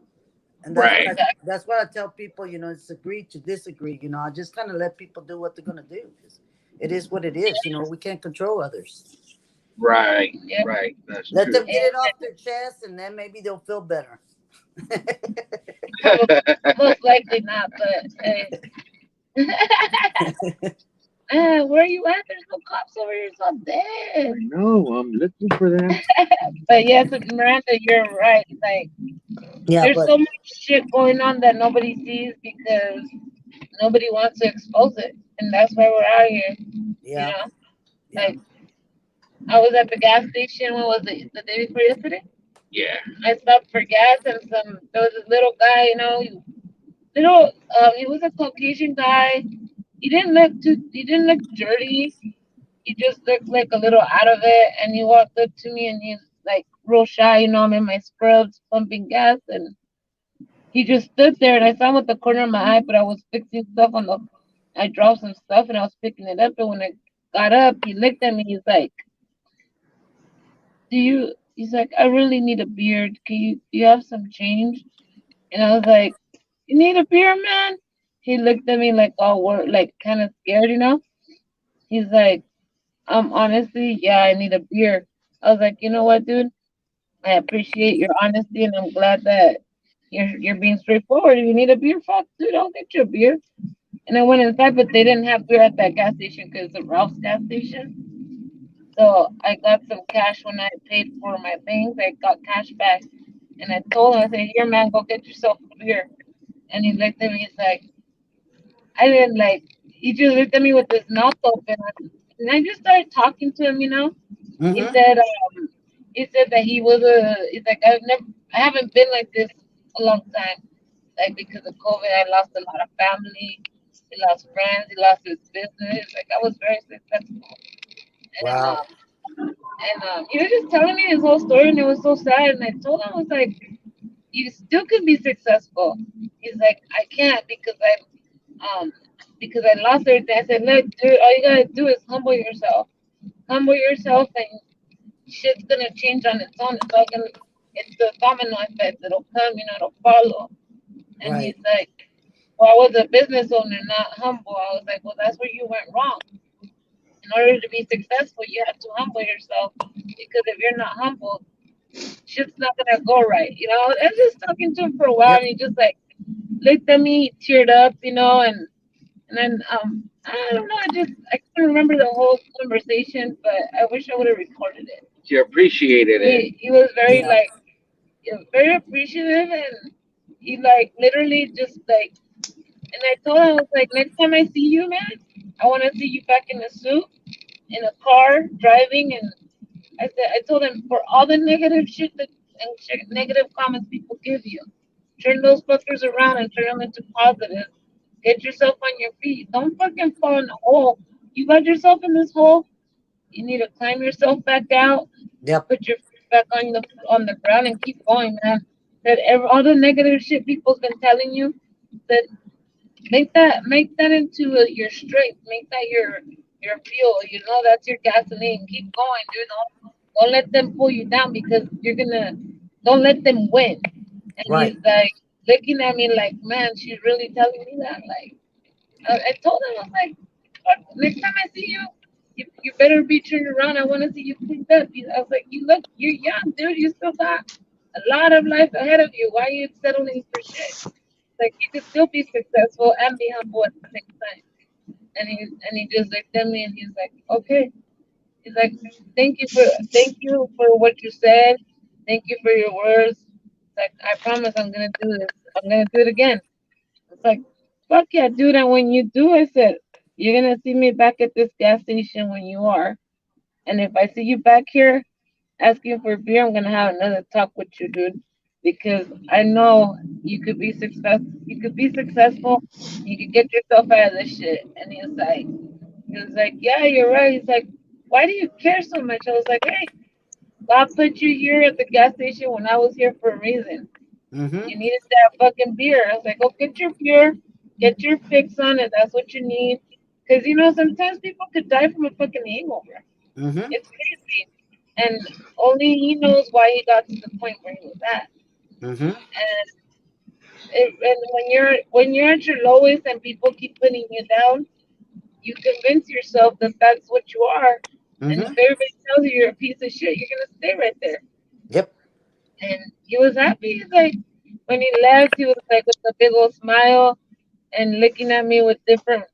And right, that's what I tell people, you know, it's agree to disagree, you know. I just kind of let people do what they're going to do, 'cause it is what it is, you know. We can't control others. right, Yeah. right. That's Let true. them get it off their chest, and then maybe they'll feel better. Probably, most likely not, but hey. Where are you at? There's no cops over here. It's all dead. I know, I'm looking for them. But yes, Miranda, you're right. Like, Yeah, there's but so much shit going on that nobody sees because nobody wants to expose it, and that's why we're out here. You yeah, know, yeah. like I was at the gas station. When was it? The day before yesterday. Yeah, I stopped for gas, and there was this little guy. Little. He was a Caucasian guy. He didn't look dirty. He just looked like a little out of it, and he walked up to me, and he's like real shy. I'm in my scrubs pumping gas, and he just stood there, and I saw him with the corner of my eye, but I was fixing stuff I dropped some stuff, and I was picking it up, and when I got up, he looked at me. He's like, I really need a beard. Do you have some change? And I was like, you need a beer, man? He looked at me like all like kind of scared. He's like, honestly, yeah, I need a beer. I was like, you know what, dude? I appreciate your honesty, and I'm glad that you're being straightforward. If you need a beer, fuck, dude, I'll get you a beer. And I went inside, but they didn't have beer at that gas station because it's a Ralph's gas station. So I got some cash when I paid for my things. I got cash back, and I told him, I said, here, man, go get yourself a beer. And he looked at me. He's like, I didn't like. He just looked at me with his mouth open, and I just started talking to him. He Mm-hmm. said, he said that he's like, I haven't been like this a long time. Like because of COVID, I lost a lot of family. He lost friends. He lost his business. Like I was very successful, and Wow. he was just telling me his whole story, and it was so sad. And I told him, I was like, you still can be successful. He's like, I can't because I lost everything. I said, look, dude, all you gotta do is humble yourself, and shit's gonna change on its own. It's the domino effect. It'll come, it'll follow. And he's Right. like, well, I was a business owner, not humble. I was like, well, that's where you went wrong. In order to be successful, you have to humble yourself because if you're not humble, shit's not gonna go right. I was just talking to him for a while, and Yep. he just like looked at me, teared up, and then I don't know, I couldn't remember the whole conversation, but I wish I would have recorded it. you appreciated it. He was very Yeah. like very appreciative, and he like literally just like, and I told him, I was like, next time I see you, man, I want to see you back in a suit, in a car, driving. And I told him, for all the negative shit negative comments people give you, turn those fuckers around and turn them into positive. Get yourself on your feet. Don't fucking fall in the hole. You got yourself in this hole. You need to climb yourself back out, Yep. put your feet back on the ground, and keep going, man. All the negative shit people's been telling you, that make that into your strength. Make that your fuel. That's your gasoline. Keep going, dude. Don't let them pull you down because you're gonna Don't let them win. And Right. he's like looking at me like, man, she's really telling me that. Like, I told him, I was like, "Fuck, next time I see you, you better be turned around. I want to see you cleaned up." I was like, you look, you're young, dude. You still got a lot of life ahead of you. Why are you settling for shit? Like, you could still be successful and be humble at the same time. And he just looked at me and he's like, okay. He's like, thank you for what you said. Thank you for your words. It's like, I promise I'm gonna do this. I'm gonna do it again. It's like, fuck yeah, dude. And when you do, I said, you're gonna see me back at this gas station when you are. And if I see you back here asking for beer, I'm gonna have another talk with you, dude. Because I know you could be successful. You could get yourself out of this shit. And he was like, yeah, you're right. He's like, why do you care so much? I was like, hey, God put you here at the gas station when I was here for a reason. Mm-hmm. You needed that fucking beer. I was like, go get your beer, get your fix on it. That's what you need. Because, sometimes people could die from a fucking hangover. Mm-hmm. It's crazy. And only he knows why he got to the point where he was at. Mm-hmm. And and when you're at your lowest and people keep putting you down, you convince yourself that that's what you are. And if Mm-hmm. everybody tells you you're a piece of shit, you're gonna stay right there. Yep. And he was happy. He's like, when he left, he was like with a big old smile and looking at me with a different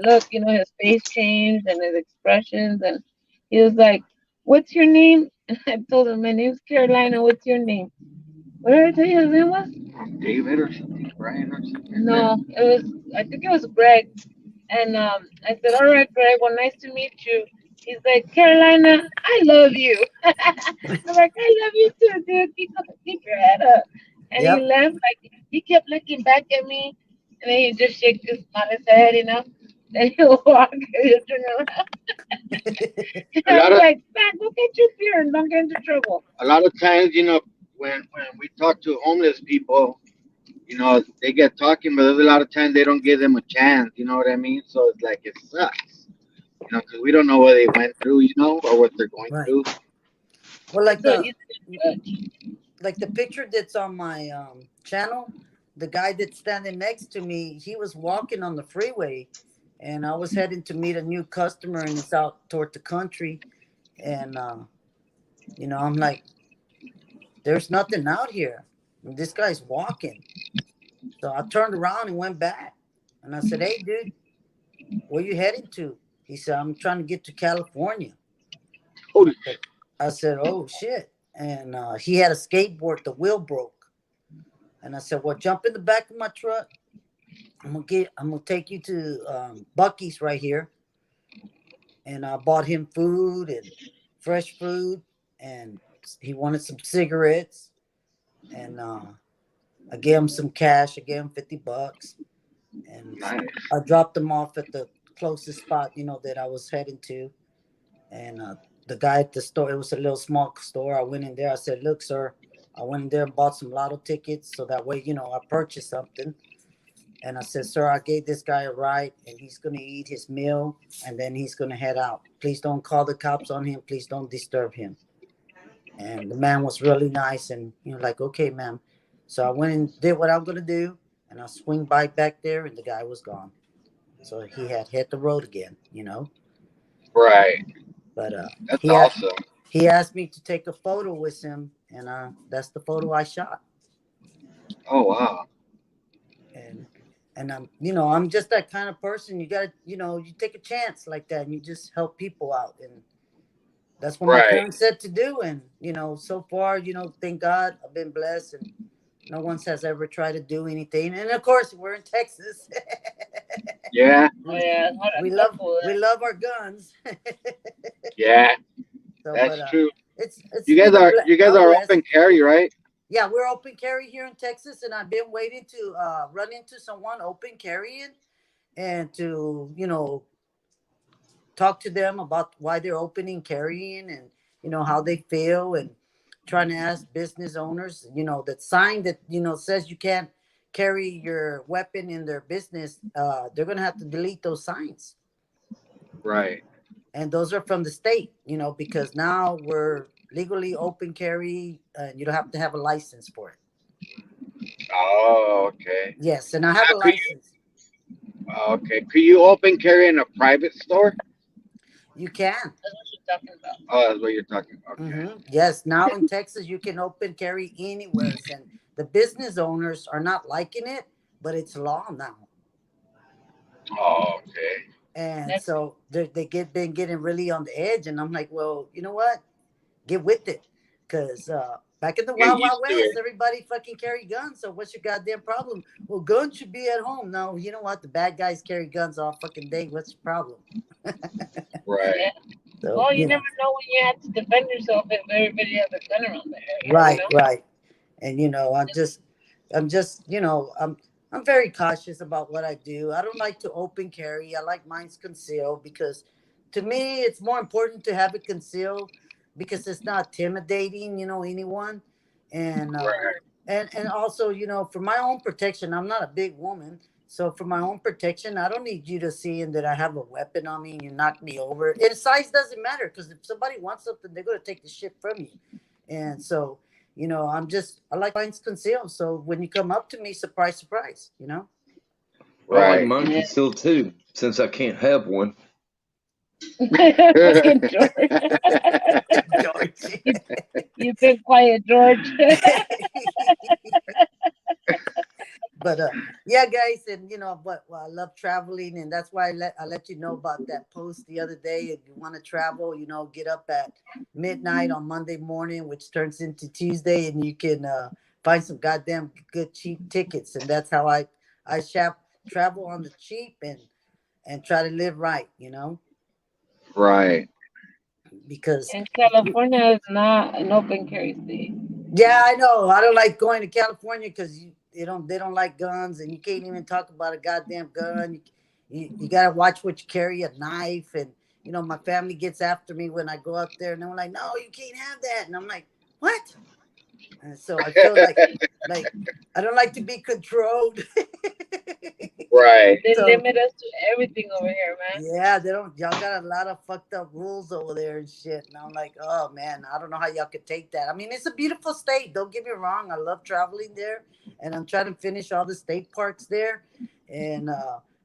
look. His face changed and his expressions, and he was like, "What's your name?" And I told him, "My name's Carolina. What's your name?" What did I tell you his name was? David or something, Brian or something like that. No, I think it was Greg. And I said, "All right, Greg. Well, nice to meet you." He's like, "Carolina, I love you." I'm like, "I love you too, dude. Keep your head up." And he Yep. left. Like, he kept looking back at me, and then he just shake on his head. Then he'll walk and he'll turn around. And A I lot was of like, "Man, go get your beer and don't get into trouble." a lot of times, when we talk to homeless people, they get talking, but there's a lot of times they don't give them a chance. You know what I mean? So it's like it sucks. Because we don't know what they went through, or what they're going Right. through. Well, like So the you said, picture that's on my channel, the guy that's standing next to me, he was walking on the freeway, and I was heading to meet a new customer, and it's out toward the country, and I'm like, there's nothing out here. And this guy's walking. So I turned around and went back. And I said, hey, dude, where you heading to? He said, I'm trying to get to California. And Holy I said, oh, shit. And he had a skateboard, the wheel broke. And I said, well, jump in the back of my truck. I'm gonna take you to Bucky's right here. And I bought him food and fresh food. And he wanted some cigarettes. And I gave him some cash. I gave him $50, and nice. I dropped him off at the closest spot, that I was heading to. And the guy at the store, it was a little small store. I went in there. I said, "Look, sir, I went in there and bought some lotto tickets, so that way, I purchased something." And I said, "Sir, I gave this guy a ride, and he's gonna eat his meal, and then he's gonna head out. Please don't call the cops on him. Please don't disturb him." And the man was really nice, and like, okay, ma'am. So I went and did what I'm gonna do, and I swing by back there, and the guy was gone. So he had hit the road again. Right. But That's he asked awesome. he asked me to take a photo with him, and that's the photo I shot. Oh wow. And I'm just that kind of person. You gotta, you take a chance like that, and you just help people out, and that's what my Right. parents said to do. And so far, thank God, I've been blessed, and no one has ever tried to do anything. And of course, we're in Texas. Yeah. "Oh we, yeah, hold we on, love how cool." we love our guns. Yeah. So, That's but true. it's You guys are you guys I'm are blessed. open carry, right? Yeah, we're open carry here in Texas, and I've been waiting to run into someone open carrying, and to talk to them about why they're opening carrying, and how they feel, and trying to ask business owners, that sign that says you can't carry your weapon in their business. They're gonna have to delete those signs. Right. and those are from the state, you know, because now we're legally open carry, and you don't have to have a license for it. Oh, okay. Yes, and I have a Could license. okay. Could you open carry in a private store? You can. That's what she's talking about. Oh, that's what you're talking. Okay. Yes, now in Texas, you can open carry anywhere, and the business owners are not liking it, but it's law now. Oh, okay. And That's so they get been getting really on the edge, and I'm like, well, you know what? Get with it, because back in the Get Wild Wild used to West, it. everybody fucking carry guns. So what's your goddamn problem? Well, guns should be at home. No, you know what? The bad guys carry guns all fucking day. What's your problem? Right. yeah. So Well, you never know when you have to defend yourself if everybody has a gun around the area. right, right. And you know, I'm just, you know, I'm very cautious about what I do. I don't like to open carry. I like mine's concealed because to me it's more important to have it concealed because it's not intimidating, you know, anyone. And Right. and also, you know, for my own protection, I'm not a big woman. So for my own protection, I don't need you to see that I have a weapon on me and you knock me over. And size doesn't matter because if somebody wants something, they're gonna take the shit from you. And so, you know, I like mine's concealed. So when you come up to me, surprise, surprise, you know? I like Right. mine Yeah. concealed too, since I can't have one. Fucking George. George. You've been quiet, George. But yeah, guys, and you know, but well, I love traveling, and that's why I let you know about that post the other day. If you want to travel, you know, get up at midnight on Monday morning, which turns into Tuesday, and you can find some goddamn good cheap tickets, and that's how I travel on the cheap and try to live right, you know, Right. because And California is not an open carry state. yeah, I know. I don't like going to California because they don't like guns, and you can't even talk about a goddamn gun. You gotta watch what you carry, a knife, and you know my family gets after me when I go up there, and they're like, "No, you can't have that," and I'm like, "What?" And so I feel like I don't like to be controlled. Right. They So limit us to everything over here, man. yeah, they don't. Y'all got a lot of fucked up rules over there and shit. And I'm like, oh man, I don't know how y'all could take that. I mean, it's a beautiful state. Don't get me wrong. I love traveling there, and I'm trying to finish all the state parks there. And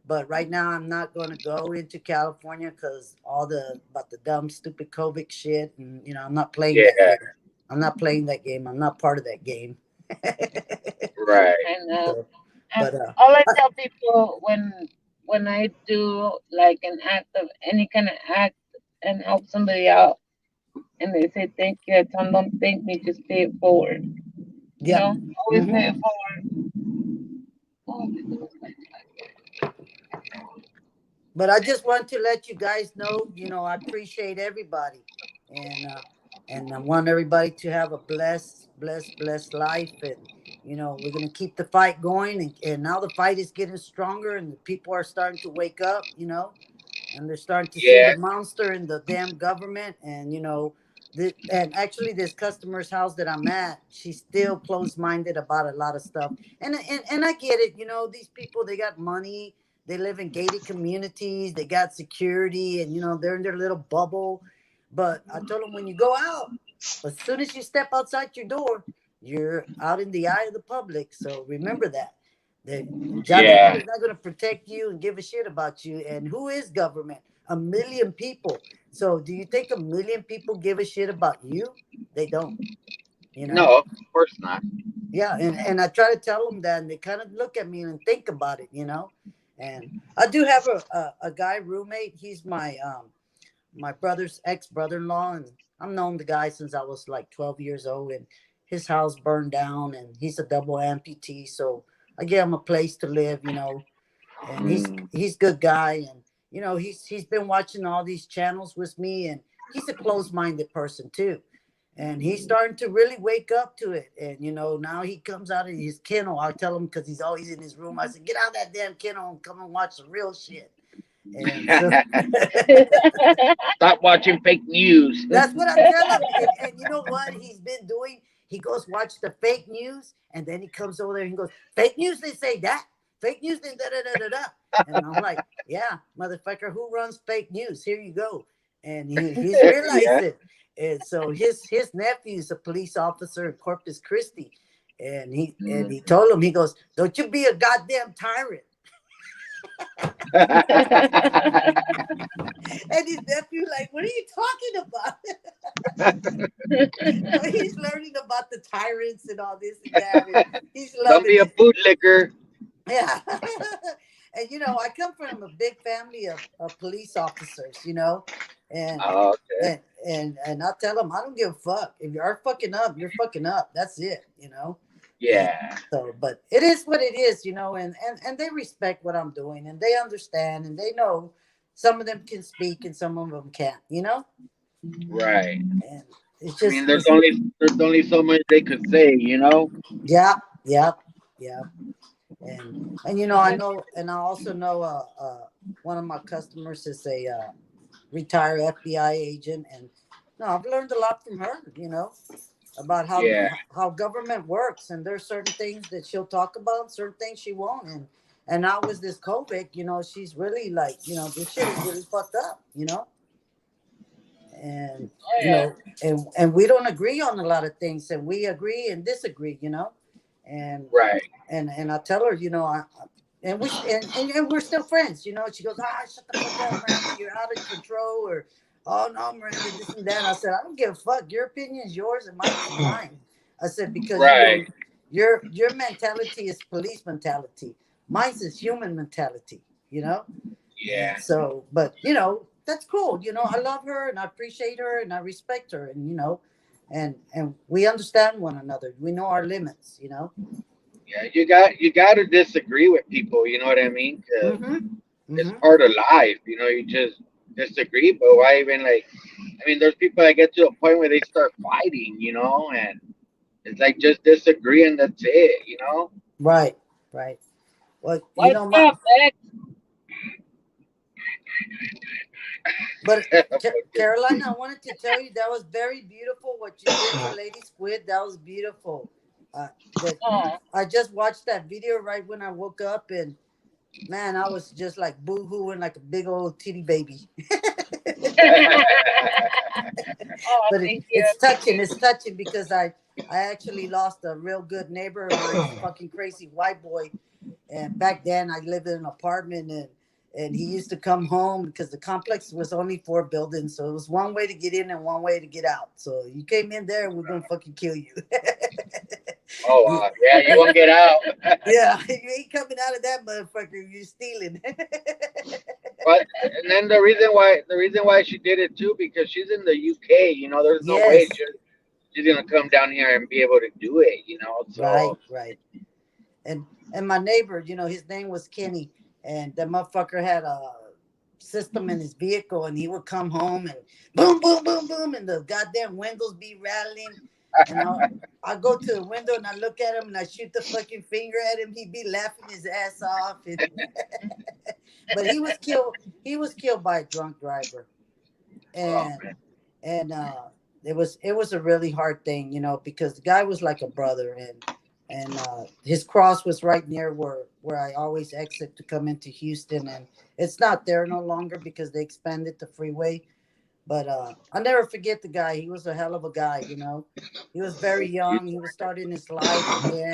but right now, I'm not going to go into California because all the about the dumb, stupid COVID shit, and you know, I'm not playing that Yeah. game. I'm not playing that game. I'm not part of that game. Right. And So, and but all I tell people when I do like an act of any kind of act and help somebody out, and they say thank you, I tell them don't thank me, just pay it forward. You yeah. know, always Hmm. pay it forward. Oh, But I just want to let you guys know, you know, I appreciate everybody, and and I want everybody to have a blessed life, and you know, we're gonna keep the fight going, and now the fight is getting stronger, and the people are starting to wake up, you know, and they're starting to see Yeah. the monster in the damn government, and you know. And actually, this customer's house that I'm at, she's still closed-minded about a lot of stuff, and I get it. You know, these people they got money, they live in gated communities. They got security, and you know they're in their little bubble. But I told them when you go out, as soon as you step outside your door, you're out in the eye of the public. So remember that. The government Yeah. is not going to protect you and give a shit about you. And who is government? A million people. So do you think a million people give a shit about you? They don't. You know. No, of course not. Yeah, and I try to tell them that, and they kind of look at me and think about it, you know. And I do have a guy roommate. He's my brother's ex brother-in-law, and I've known the guy since I was like 12 years old. And his house burned down, and he's a double amputee, so I gave him a place to live, you know. And Mm. he's a good guy, and you know he's been watching all these channels with me, and he's a closed-minded person too, and he's starting to really wake up to it. And you know, now he comes out of his kennel. I tell him because he's always in his room. I said, "Get out of that damn kennel and come and watch the real shit." And so Stop watching fake news. that's what I tell him. And you know what he's been doing? He goes watch the fake news, and then he comes over there and he goes, "Fake news didn't say that. Fake news didn't da da da da da." And I'm like, "Yeah, motherfucker, who runs fake news? Here you go." and he's realized Yeah. it. And so his nephew is a police officer in Corpus Christi, and he told him, he goes, "Don't you be a goddamn tyrant." And his nephew like, "What are you talking about?" He's learning about the tyrants and all this and that. And he's Don't loving be a it. bootlicker. Yeah. And I come from a big family of police officers, and Oh, okay. and I tell them I don't give a fuck. If you are fucking up, you're fucking up. That's it. And Yeah. so, but it is what it is, and they respect what I'm doing, and they understand, and they know some of them can speak and some of them can't, Right. and it's I just, mean, there's only so much they could say, yeah, yeah, yeah. And I know, and I also know one of my customers is a retired FBI agent, and no, I've learned a lot from her, about Yeah. how government works, and there's certain things that she'll talk about, certain things she won't, and now with this COVID, she's really like, this shit is really fucked up, and Oh, yeah. and we don't agree on a lot of things, and we agree and disagree, and Right. and I tell her, and we and we're still friends, She goes, shut the fuck up, Miranda, you're out of control, or oh no, Miranda, this and that. I said, I don't give a fuck. Your opinion is yours, and mine is mine. I said, because Right. your mentality is police mentality. Mine is human mentality. Yeah. So, but that's cool. I love her and I appreciate her and I respect her, and and we understand one another. We know our limits. Yeah. You got to disagree with people. You know what I mean? 'Cause Mm-hmm. it's Mm-hmm. part of life. You just disagree, but why even like? I mean, there's people that get to a point where they start fighting. And it's like just disagree and that's it. Right. Right. Well, What's my up, Beck? but Carolina, I wanted to tell you that was very beautiful what you did for Lady Squid. That was beautiful. That Oh. I just watched that video right when I woke up, and man, I was just like boo-hooing like a big old titty baby. Oh, But thank you. it's touching. It's touching because I actually lost a real good neighbor of mine, a fucking crazy white boy. And back then I lived in an apartment, and he used to come home because the complex was only 4 buildings, so it was one way to get in and one way to get out. So you came in there, we're gonna fucking kill you. Oh, yeah, you won't get out. Yeah, you ain't coming out of that motherfucker. You're stealing. But and then the reason why she did it too, because she's in the UK. There's no way Yes. she's gonna come down here and be able to do it. So Right. And my neighbor, his name was Kenny, and the motherfucker had a system in his vehicle, and he would come home and boom, boom, boom, boom, and the goddamn windows be rattling. And I go to the window and I look at him and I shoot the fucking finger at him. He'd be laughing his ass off. But he was killed. He was killed by a drunk driver, oh, and it was a really hard thing, because the guy was like a brother, and his cross was right near where I always exit to come into Houston, and it's not there no longer because they expanded the freeway. But I'll never forget the guy. He was a hell of a guy, He was very young. He was starting his life again.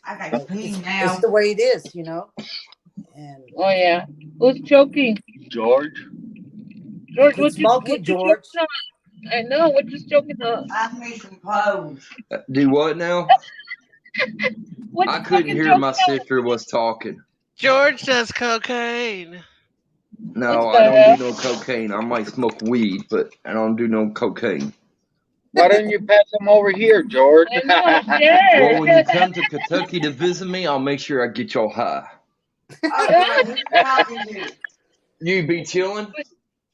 I got But clean it's now. the way it is, And Oh, yeah. Who's choking? George. George, quit smoking, George. choking on? I know. What you choking on? I need some clothes. Do what now? What I you couldn't fucking hear choking my on? sister was talking. George does cocaine. No, What I the don't hell? do no cocaine. I might smoke weed, but I don't do no cocaine. Why don't you pass them over here, George? I know. Well, Share. when you come to Kentucky to visit me, I'll make sure I get y'all high. Oh, yeah, who's talking to? You be chilling?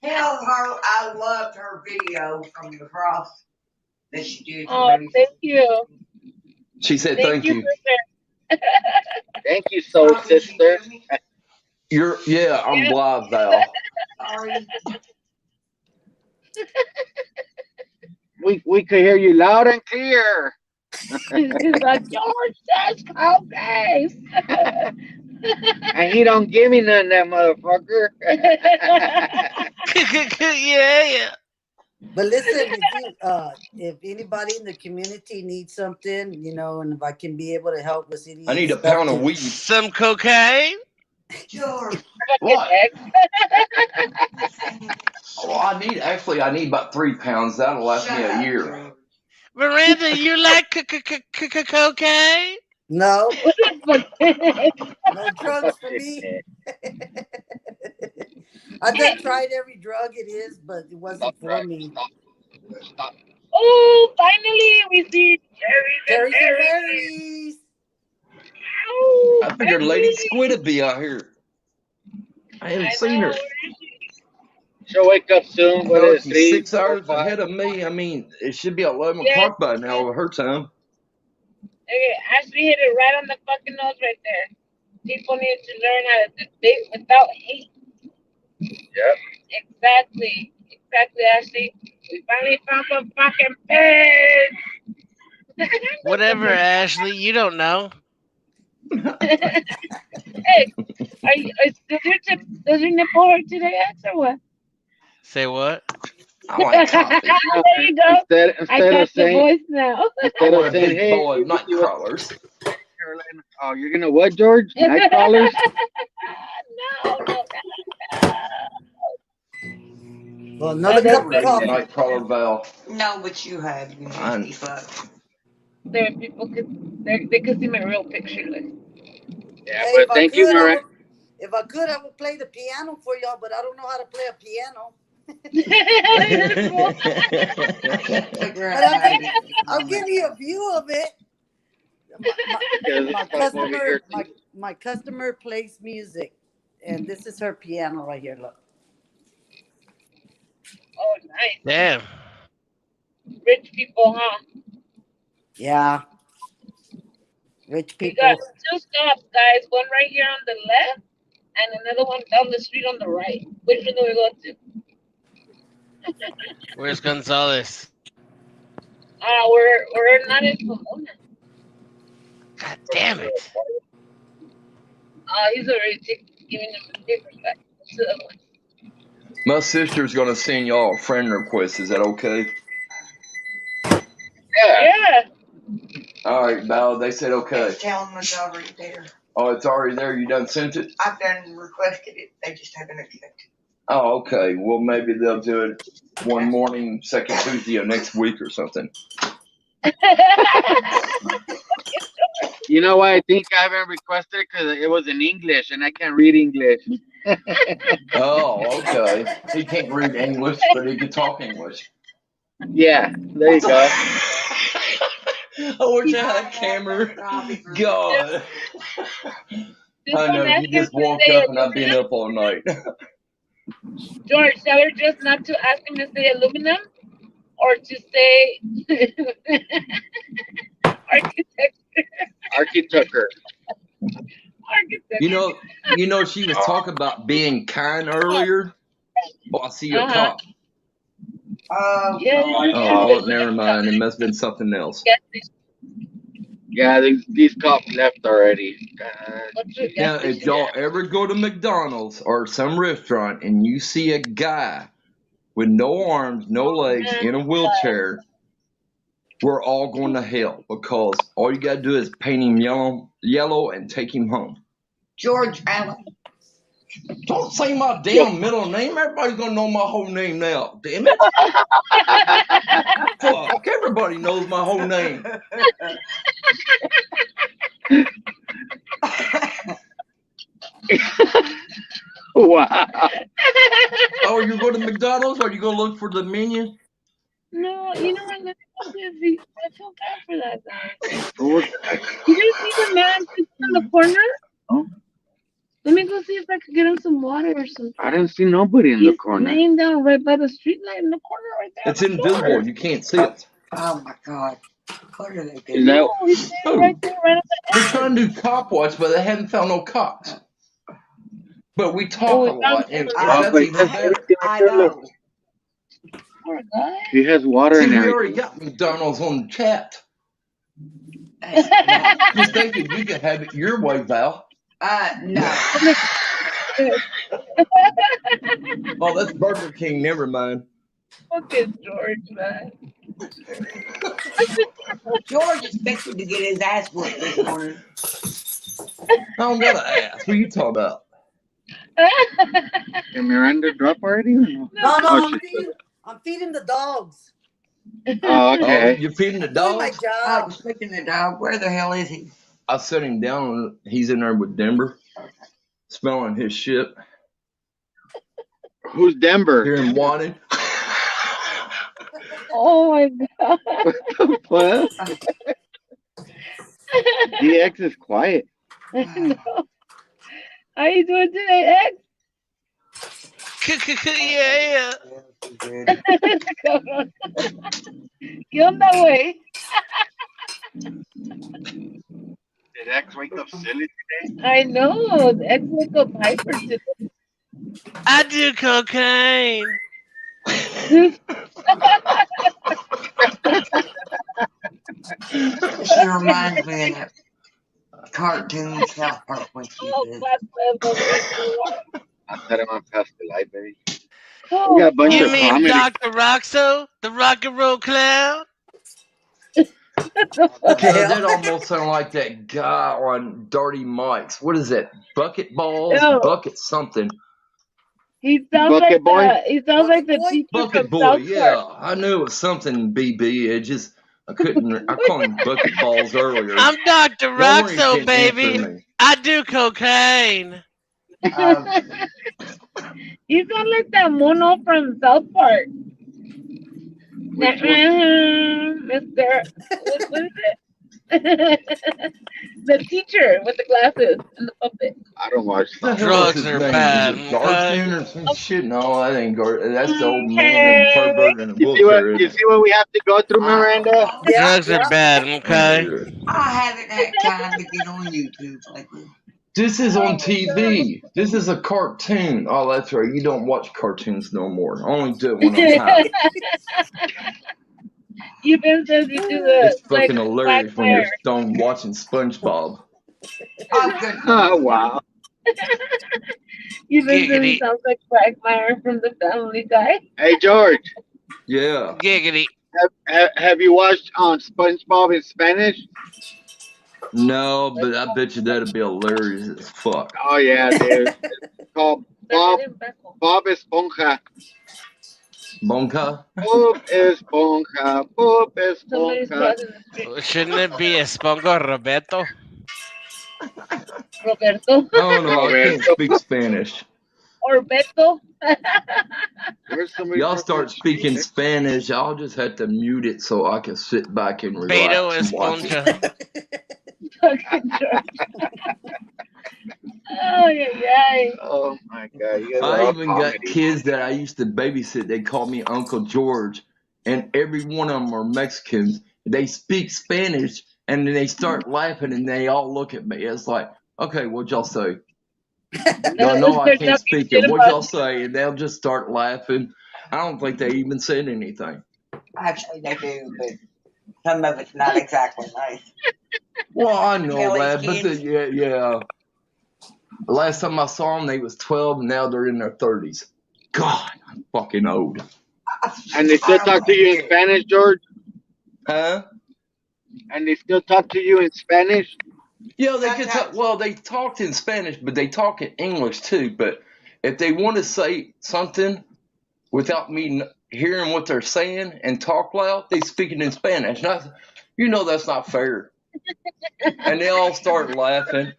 Tell her I loved her video from the cross that she did for Oh, Lady thank you. She said, Thank "Thank you, you." sister. Thank you, soul Squid. Did she sister. hear me? I'm Yeah. live, Val. Sorry. We could hear you loud and clear. He's like, George says cocaine. And he don't give me none, that motherfucker. Yeah. But listen, if anybody in the community needs something, and if I can be able to help with any I need a stuff pound of to- weed. Some cocaine? George. What? Ex. Oh, I need about 3 pounds. That'll last me a year. Miranda, you like cocaine? No, What the fuck? no drugs for me. I done tried every drug it is, but it wasn't for me. Stop. Oh, finally we see cherries Cherries and and berries. berries. Ow, I figured Becky. Lady Squid would be out here. I haven't I seen know. her. Where is she? She'll wake up soon. What Well, is it, she's 3, 6 4, hours 5? ahead of me. I mean, it should be 11 Yes, o'clock by now yes. with her time. Okay, Ashley hit it right on the fucking nose right there. People need to learn how to debate without hate. Yep. Exactly, Ashley. We finally found some fucking pigs. Whatever, Ashley. You don't know. Hey, does your nipple hurt today, X, or what? Say what? I like coffee. There you go. Instead I of got your saying, voice now. I instead want of a saying, big hey, bowl of you night see what crawlers. Carolina? Oh, you're gonna what, George? Night crawlers? No. Well, another that's cup of better. coffee. Night crawler Val. No, but you have. You nasty fuck. There, people they could see my real picture. Like. Yeah, Hey, but thank you, Miranda. if I could, I would play the piano for y'all, but I don't know how to play a piano. But I'll give you a view of it. My customer plays music, and this is her piano right here. Look. Oh, nice. Damn. Rich people, huh? Yeah. Rich We people. got 2 stops, guys. One right here on the left, and another one down the street on the right. Which one do we go to? Where's Gonzalez? We're not in Pomona. God damn it. He's already giving them the papers back. So, My sister's gonna send y'all a friend request. Is that okay? yeah. All right, Val. They said okay. Tell them it's already there. Oh, it's already there. You done sent it? I've done requested it. They just haven't accepted. Oh, okay. Well, maybe they'll do it one morning, second Tuesday of next week or something. You know why I think I haven't requested it? Because it was in English, and I can't read English. Oh, okay. He can't read English, but he can talk English. Yeah, there you go. I wish I had a camera. God. I know, you just woke up and I've been up all night. George, tell her just not to ask him to say aluminum or to say Architecture. You know, she was talking about being kind earlier. Oh, I see your cop. Yeah. Oh, never mind. It must have been something else. Yeah, these cops left already. Now, if y'all ever go to McDonald's or some restaurant and you see a guy with no arms, no legs, in a wheelchair, we're all going to hell because all you got to do is paint him yellow and take him home. George Allen. Don't say my damn middle name. Everybody's going to know my whole name now. Damn it. Fuck, everybody knows my whole name. Wow. Oh, you go to McDonald's or you go look for the menu? No, you know what? I feel bad for that guy. You didn't see the man sitting in the corner? Oh. Let me go see if I could get him some water or something. I didn't see nobody in the corner. He's laying down right by the street light in the corner right there. It's invisible. You can't see it. Oh my God. What are they Is doing? that No, he's laying right there, right on the They're trying to do cop watch, but they haven't found no cops. But we talk a lot, and that's but even better. I know. poor guy. he has water See, in we there? already got McDonald's on the chat. That's Just thinking you could have it your way, Val. no. Oh, that's Burger King. Never mind. Fucking George, man. George is fixing to get his ass whooped this morning. I don't got an ass. What are you talking about? Did Miranda drop already? Or no? No, Oh, I'm feeding the dogs. Oh, Oh, okay. you're feeding the Doing my dogs? I job. was picking the dog. Where the hell is he? I set him down. He's in there with Denver, smelling his shit. Who's Denver? Hearing wanted. Oh my god. What? DX is quiet. No. How you doing today, X? Yeah. Good. Cabrón. ¿Qué onda, güey? Did X wake up silly today? I know. The X woke up hyper today. I do cocaine. She reminds me of that cartoon South Park when she Oh, did. I'm telling my past the light, baby. Oh, We got a bunch You of mean comedy. Dr. Roxo, the rock and roll clown? Okay, that almost sounded like that guy on Dirty Mike's. What is that? Bucket balls? Ew. Bucket something. He sounds Bucket like boy? he sounds like the Bucket boy? teacher Bucket from boy, South yeah. Park. I knew it was something BB. It just I called him bucket balls earlier. I'm Dr. No worries, Roxo, didn't baby. answer me. I do cocaine. You sound like that mono from South Park. Which one? Mr. What is it? The teacher with the glasses and the puppet. I don't watch What the South hell Park. is Drugs his are name? bad, Is it Gartune or some shit? No, that ain't Gart. That's the old man in the Okay. pervert in a You see what wheelchair. you see what we have to go through, Miranda? Yeah, Drugs are bad, okay? I haven't had time to get on YouTube lately. This is Oh on my TV. This is a cartoon. Oh, that's right. You don't watch cartoons no more. I only do it when I'm high. Even says you do the It's like fucking hilarious when you're Quagmire. stoned watching SpongeBob. Oh, good. Oh wow. Even says he Giggity. sounds like Quagmire from the Family Guy. Hey George, Yeah. Giggity. have you watched SpongeBob in Spanish? No, but I bet you that'd be hilarious as fuck. Oh yeah, dude. It's called Bob Esponja. Bonka? Bob Esponja. Bob Somebody's Esponja. crossing the street. Shouldn't it be Espongo Roberto? Roberto. Oh no, I can't speak Spanish. Or Beto. Where's somebody Y'all from start speaking Spanish, I'll just have to mute it so I can sit back and Beto relax and watch it. Esponja. Fucking George. Oh, yeah. Oh my god, you guys are I all even got comedy. kids that I used to babysit. They call me Uncle George, and every one of them are Mexicans. They speak Spanish, and then they start laughing, and they all look at me. It's like, okay, what'd y'all say? Y'all know I can't speak it. What'd y'all say? And they'll just start laughing. I don't think they even said anything. Actually, they do, but some of it's not exactly nice. Well, I know Kelly's that, but kids. yeah. The last time I saw them, they was 12, and now they're in their 30s. God, I'm fucking old. And they still talk to you in Spanish, George? Huh? And they still talk to you in Spanish? Yeah, they could talk. Well, they talked in Spanish, but they talk in English too. But if they want to say something without me hearing what they're saying and talk loud, they speak it in Spanish. That's not fair. And they all start laughing.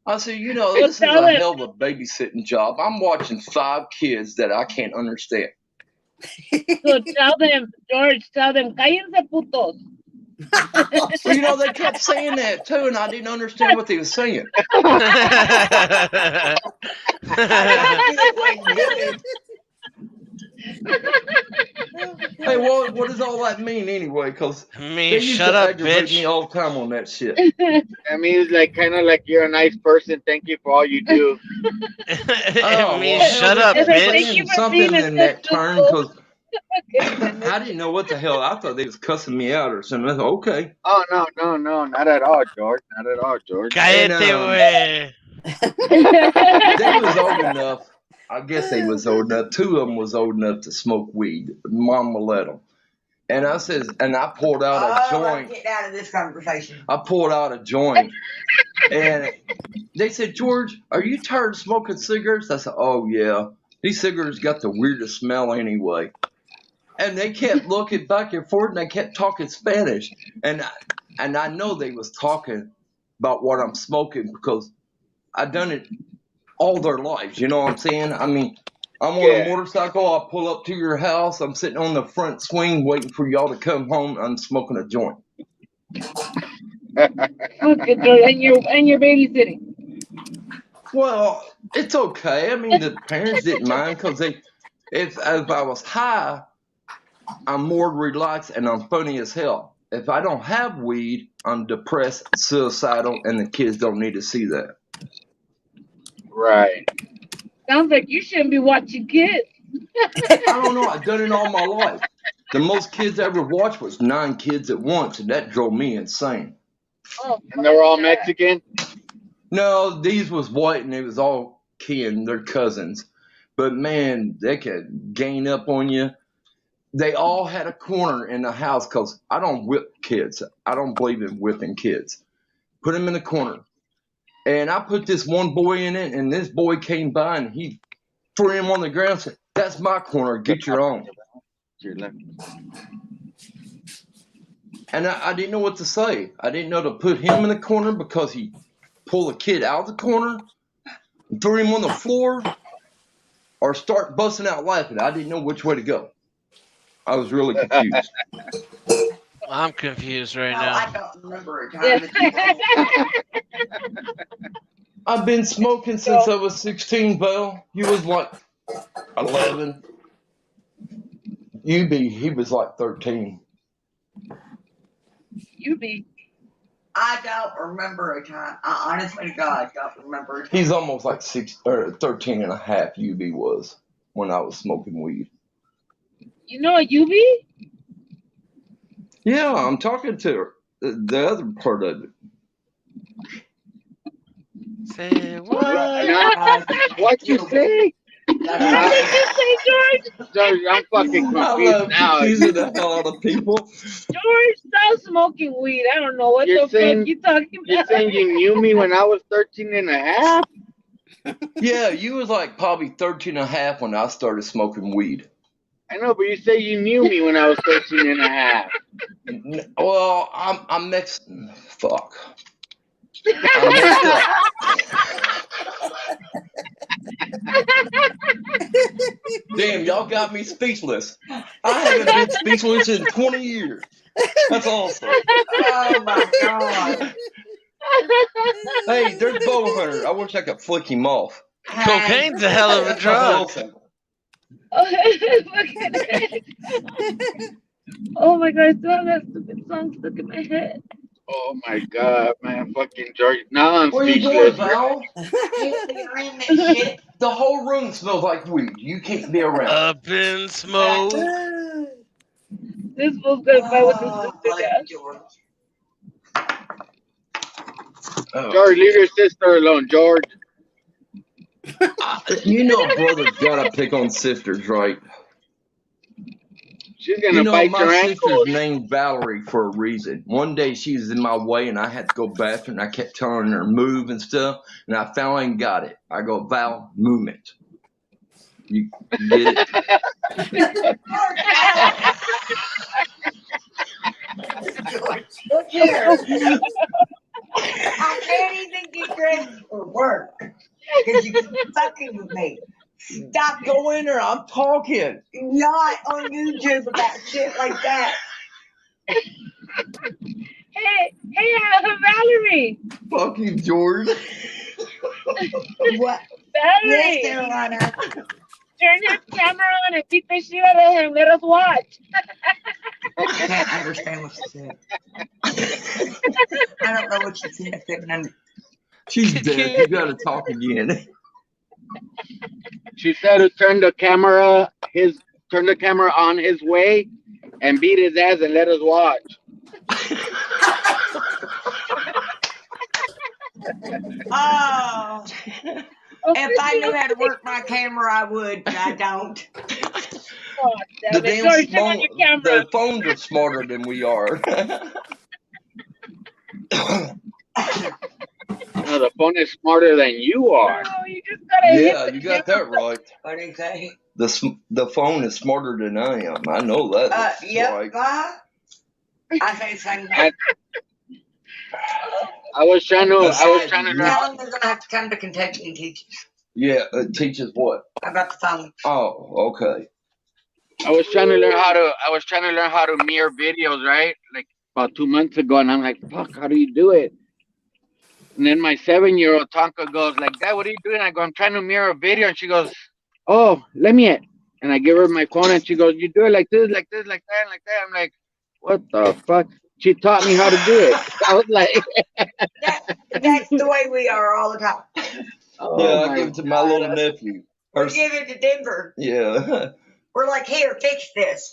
I said, this is a hell of a babysitting job. I'm watching 5 kids that I can't understand. So tell them, George, cállense putos. Well, they kept saying that too, and I didn't understand what they were saying. Hey, what does all that mean anyway? Because they Me, used shut to up, aggravate me bitch. all the time on that shit. That means kind of like you're a nice person. Thank you for all you do. Oh, Me, well, shut hell, up, they Thank kept bitch. you saying for something being a in that good turn soul. because I didn't know what the hell. I thought they was cussing me out or something. I thought, okay. Oh no, not at all, George. Not at all, George. Cállate, And, güey. They was old enough. I guess they was old enough. Two of them was old enough to smoke weed. Mama let them. And I says, and I pulled out a I'm joint. getting out of this conversation. I pulled out a joint, and they said, George, are you tired of smoking cigarettes? I said, oh yeah. These cigarettes got the weirdest smell anyway. And they kept looking back and forth, and they kept talking Spanish. And I know they was talking about what I'm smoking because I done it all their lives. You know what I'm saying? I mean, I'm on a motorcycle. I pull up to your house. I'm sitting on the front swing waiting for y'all to come home. I'm smoking a joint. Okay, so, and you're babysitting. Well, it's okay. I mean, the parents didn't mind because if I was high, I'm more relaxed and I'm funny as hell. If I don't have weed, I'm depressed, suicidal, and the kids don't need to see that. Right. Sounds like you shouldn't be watching kids. I don't know. I've done it all my life. The most kids I ever watched was 9 kids at once, and that drove me insane. Oh, And they're all Mexican? No, these was white, and it was all kin. They're cousins. But, man, they could gain up on you. They all had a corner in the house because I don't whip kids. I don't believe in whipping kids. Put them in the corner. And I put this one boy in it, and this boy came by, and he threw him on the ground and said, that's my corner. Get your own. And I didn't know what to say. I didn't know to put him in the corner because he pulled a kid out of the corner and threw him on the floor or start busting out laughing. I didn't know which way to go. I was really confused. I'm confused right No, now. I don't remember a time that I've been smoking since I was 16, Val. You was like 11. He was like 13. you be. I don't remember a time. I honestly to God don't remember a time. He's almost like 13 and a half, UB was, when I was smoking weed. You know a UV? Yeah, I'm talking to her. The other part of it. Say what? What you say? What did you say, George? George, I'm fucking I confused love now. confusing the hell out of people. George, stop smoking weed. I don't know what You're the saying- fuck you talking You're about. saying you knew me when I was 13 and a half? Yeah, you was like probably 13 and a half when I started smoking weed. I know, but you say you knew me when I was 13 and a half. Well, I'm mixed. Fuck. I'm mixed up. Damn, y'all got me speechless. I haven't been speechless in 20 years. That's awesome. Oh my God. Hey, there's Bow Hunter. I wish I could flick him off. Cocaine's a hell of a That's drug. awesome. Oh my god, I still have that stupid song stuck in my head. Oh my God, man. Fucking George. Now I'm Where you going, speechless. Val? You're in that shit. The whole room smells like weed. You can't be around. Up in smoke. This fool's gonna fight with this Oh, sister buddy, guy. George. Oh. George, leave your sister alone, George. You know, brothers gotta pick on sisters, right? She's gonna You know, bite my your sister's ankles. named Valerie for a reason. One day she was in my way and I had to go bathroom and I kept telling her move and stuff, and I finally got it. I go, Val, movement. You get it? George, look here. I can't even get dressed for work because you keep fucking with me. Stop it. Go in there, I'm talking. Not on YouTube about shit like that. Hey, Valerie! Fuck you, George. What? Valerie! Yes, Carolina. Turn your camera on and beat the shit out of him. Let us watch. I can't understand what you said. I don't know what you said. I couldn't understand. She's dead. You gotta talk again. She said to turn the camera on his way and beat his ass and let us watch. Oh, If I knew how to work my camera, I would, but I don't. Oh, The damn it. damn George, turn on your camera. the phones are smarter than we are. No, the phone is smarter than you are. No, you just gotta hit Yeah, the you got camera. that right. What do you say? The phone is smarter than I am. I know that. Yep. Right. I say same. I was trying to learn. Tell them they're gonna have to come to Kentucky and teach us Yeah, it teaches what? about the phone. Oh, okay. I was trying to learn how to mirror videos, right? Like about 2 months ago, and I'm like, fuck, how do you do it? And then my 7-year-old Tonka goes like, Dad, what are you doing? I go, I'm trying to mirror a video, and she goes, oh, let me it. And I give her my phone, and she goes, you do it like this, like this, like that, and like that. I'm like, what the fuck? She taught me how to do it. I was like, That's the way we are all the time. oh Yeah, I my give it to my little nephew. We give it to Denver. Yeah. We're like, here, fix this.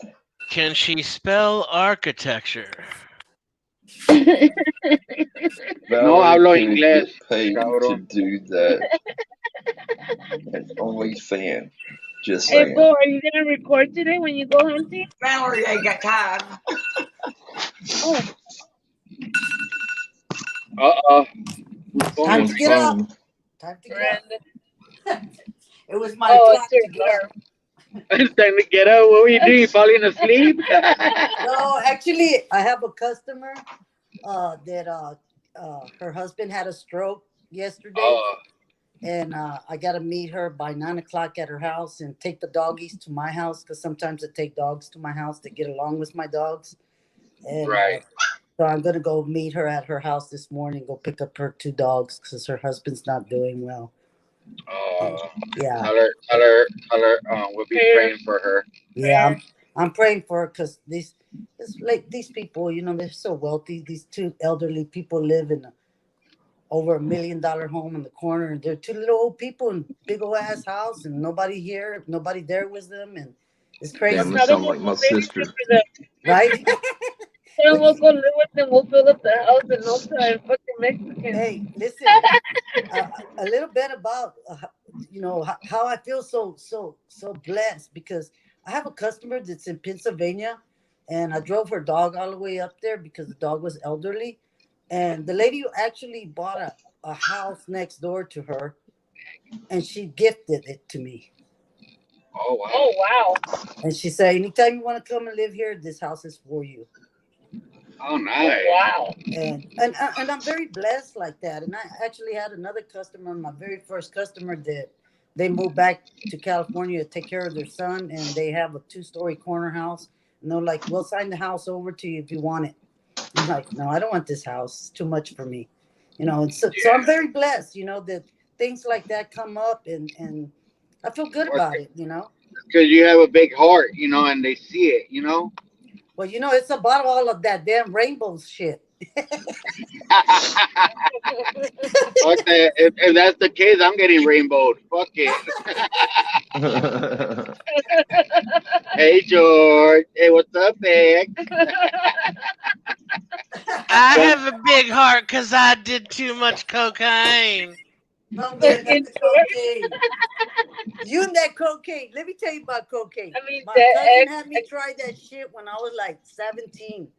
Can she spell architecture? No hablo Valerie could inglés, get paid to cabrón. do that. An OnlyFans. Just Hey, saying. Bo, are you gonna record today when you go hunting? Mallory ain't got time. Oh, Uh-oh. Time to get up. Time to get up. Brandon. It was my Oh, clock it's your to get up. alarm. It's time to get up. What were you doing? Falling asleep? No, actually, I have a customer that her husband had a stroke yesterday, Oh, and I got to meet her by 9 o'clock at her house and take the doggies to my house because sometimes I take dogs to my house to get along with my dogs. And right. so I'm gonna go meet her at her house this morning. Go pick up her 2 dogs because her husband's not doing well. Yeah. Tell her, we'll be praying for her. Yeah, I'm praying for her because these people, they're so wealthy. These 2 elderly people live in over $1 million home in the corner, and they're 2 little old people in big old ass house, and nobody here, nobody there with them, and it's crazy. Damn, it sound like my sister. Right? Then we'll go live with them. We'll fill up the house in no time. Fucking Mexicans. Hey, listen, a little bit about how I feel so blessed because I have a customer that's in Pennsylvania, and I drove her dog all the way up there because the dog was elderly, and the lady actually bought a house next door to her, and she gifted it to me. Oh, wow. Oh, wow. And she said, anytime you want to come and live here, this house is for you. Oh, nice. Wow. And I'm very blessed like that. And I actually had another customer, my very first customer, that they moved back to California to take care of their son, and they have a 2-story corner house. And they're like, we'll sign the house over to you if you want it. I'm like, no, I don't want this house. It's too much for me. And so I'm very blessed, that things like that come up, and I feel good about it, Because you have a big heart, and they see it, Well, it's about all of that damn rainbow shit. Okay, if that's the case, I'm getting rainbowed. Fuck it. Hey, George. Hey, what's up, Vic? I have a big heart because I did too much cocaine. No, man, that's the cocaine. You and that cocaine. Let me tell you about cocaine. I mean, My that cousin had me try that shit when I was like 17.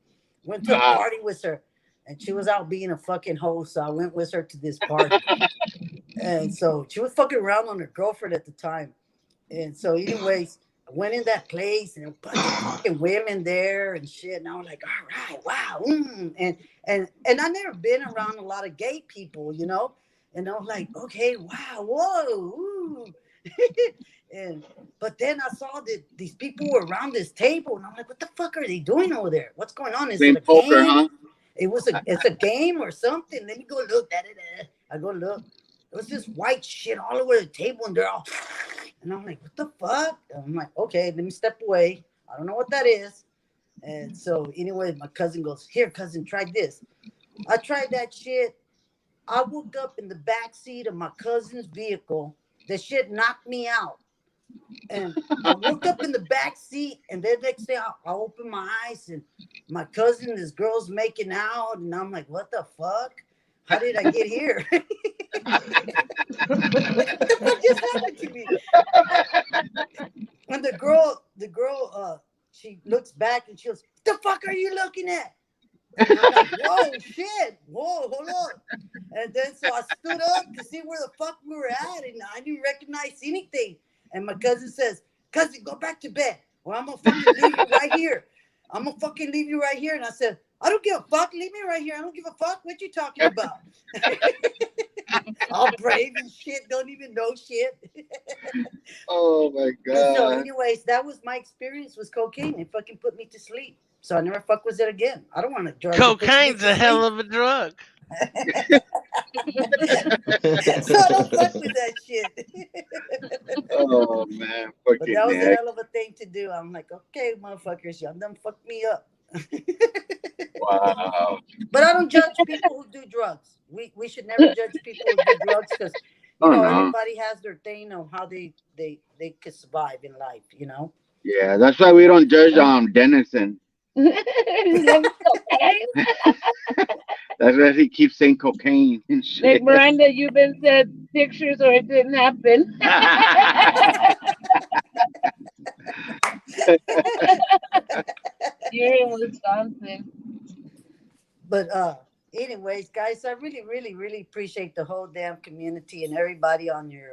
Went to a party with her, and she was out being a fucking hoe, so I went with her to this party. And so she was fucking around on her girlfriend at the time. And so, anyways, I went in that place and a bunch of fucking women there and shit. And I was like, all right, wow. And I never been around a lot of gay people, And I was like, okay, wow, whoa, ooh. But then I saw that these people were around this table, and I'm like, what the fuck are they doing over there? What's going on? Is it a poker, game? huh? It's a game or something. Let me go look. I go look. There was this white shit all over the table, and they're all, and I'm like, what the fuck? And I'm like, okay, let me step away. I don't know what that is. And so anyway, my cousin goes, here, cousin, try this. I tried that shit. I woke up in the back seat of my cousin's vehicle. The shit knocked me out. And I woke up in the back seat, and then next day I opened my eyes, and my cousin, this girl's making out, and I'm like, what the fuck? How did I get here? What the fuck just happened to me? And the girl, she looks back and she goes, "The fuck are you looking at?" And I'm like, "Whoa, shit! Whoa, hold on!" And then so I stood up to see where the fuck we were at, and I didn't recognize anything. And my cousin says, "Cousin, go back to bed, or I'm gonna fucking leave you right here. I'm gonna fucking leave you right here." And I said, "I don't give a fuck. Leave me right here. I don't give a fuck. What you talking about?" All brave and shit, don't even know shit. Oh my And so, god. anyways, that was my experience with cocaine. It fucking put me to sleep. So I never fuck with it again. I don't want a drug that puts me Cocaine's to a hell sleep. of a drug. So I don't fuck with that shit. Oh man, But fucking that was a Nick. hell of a thing to do. I'm like, okay, motherfuckers, y'all done fucked me up. Wow. But I don't judge people who do drugs. We should never judge people who do drugs because Oh no. everybody has their thing of how they could survive in life. Yeah, that's why we don't judge Dennison. Like cocaine. That's why he keeps saying cocaine and Like shit. Miranda, you've been said pictures or it didn't happen. You're in Wisconsin. But anyways, guys, I really, really, really appreciate the whole damn community and everybody on your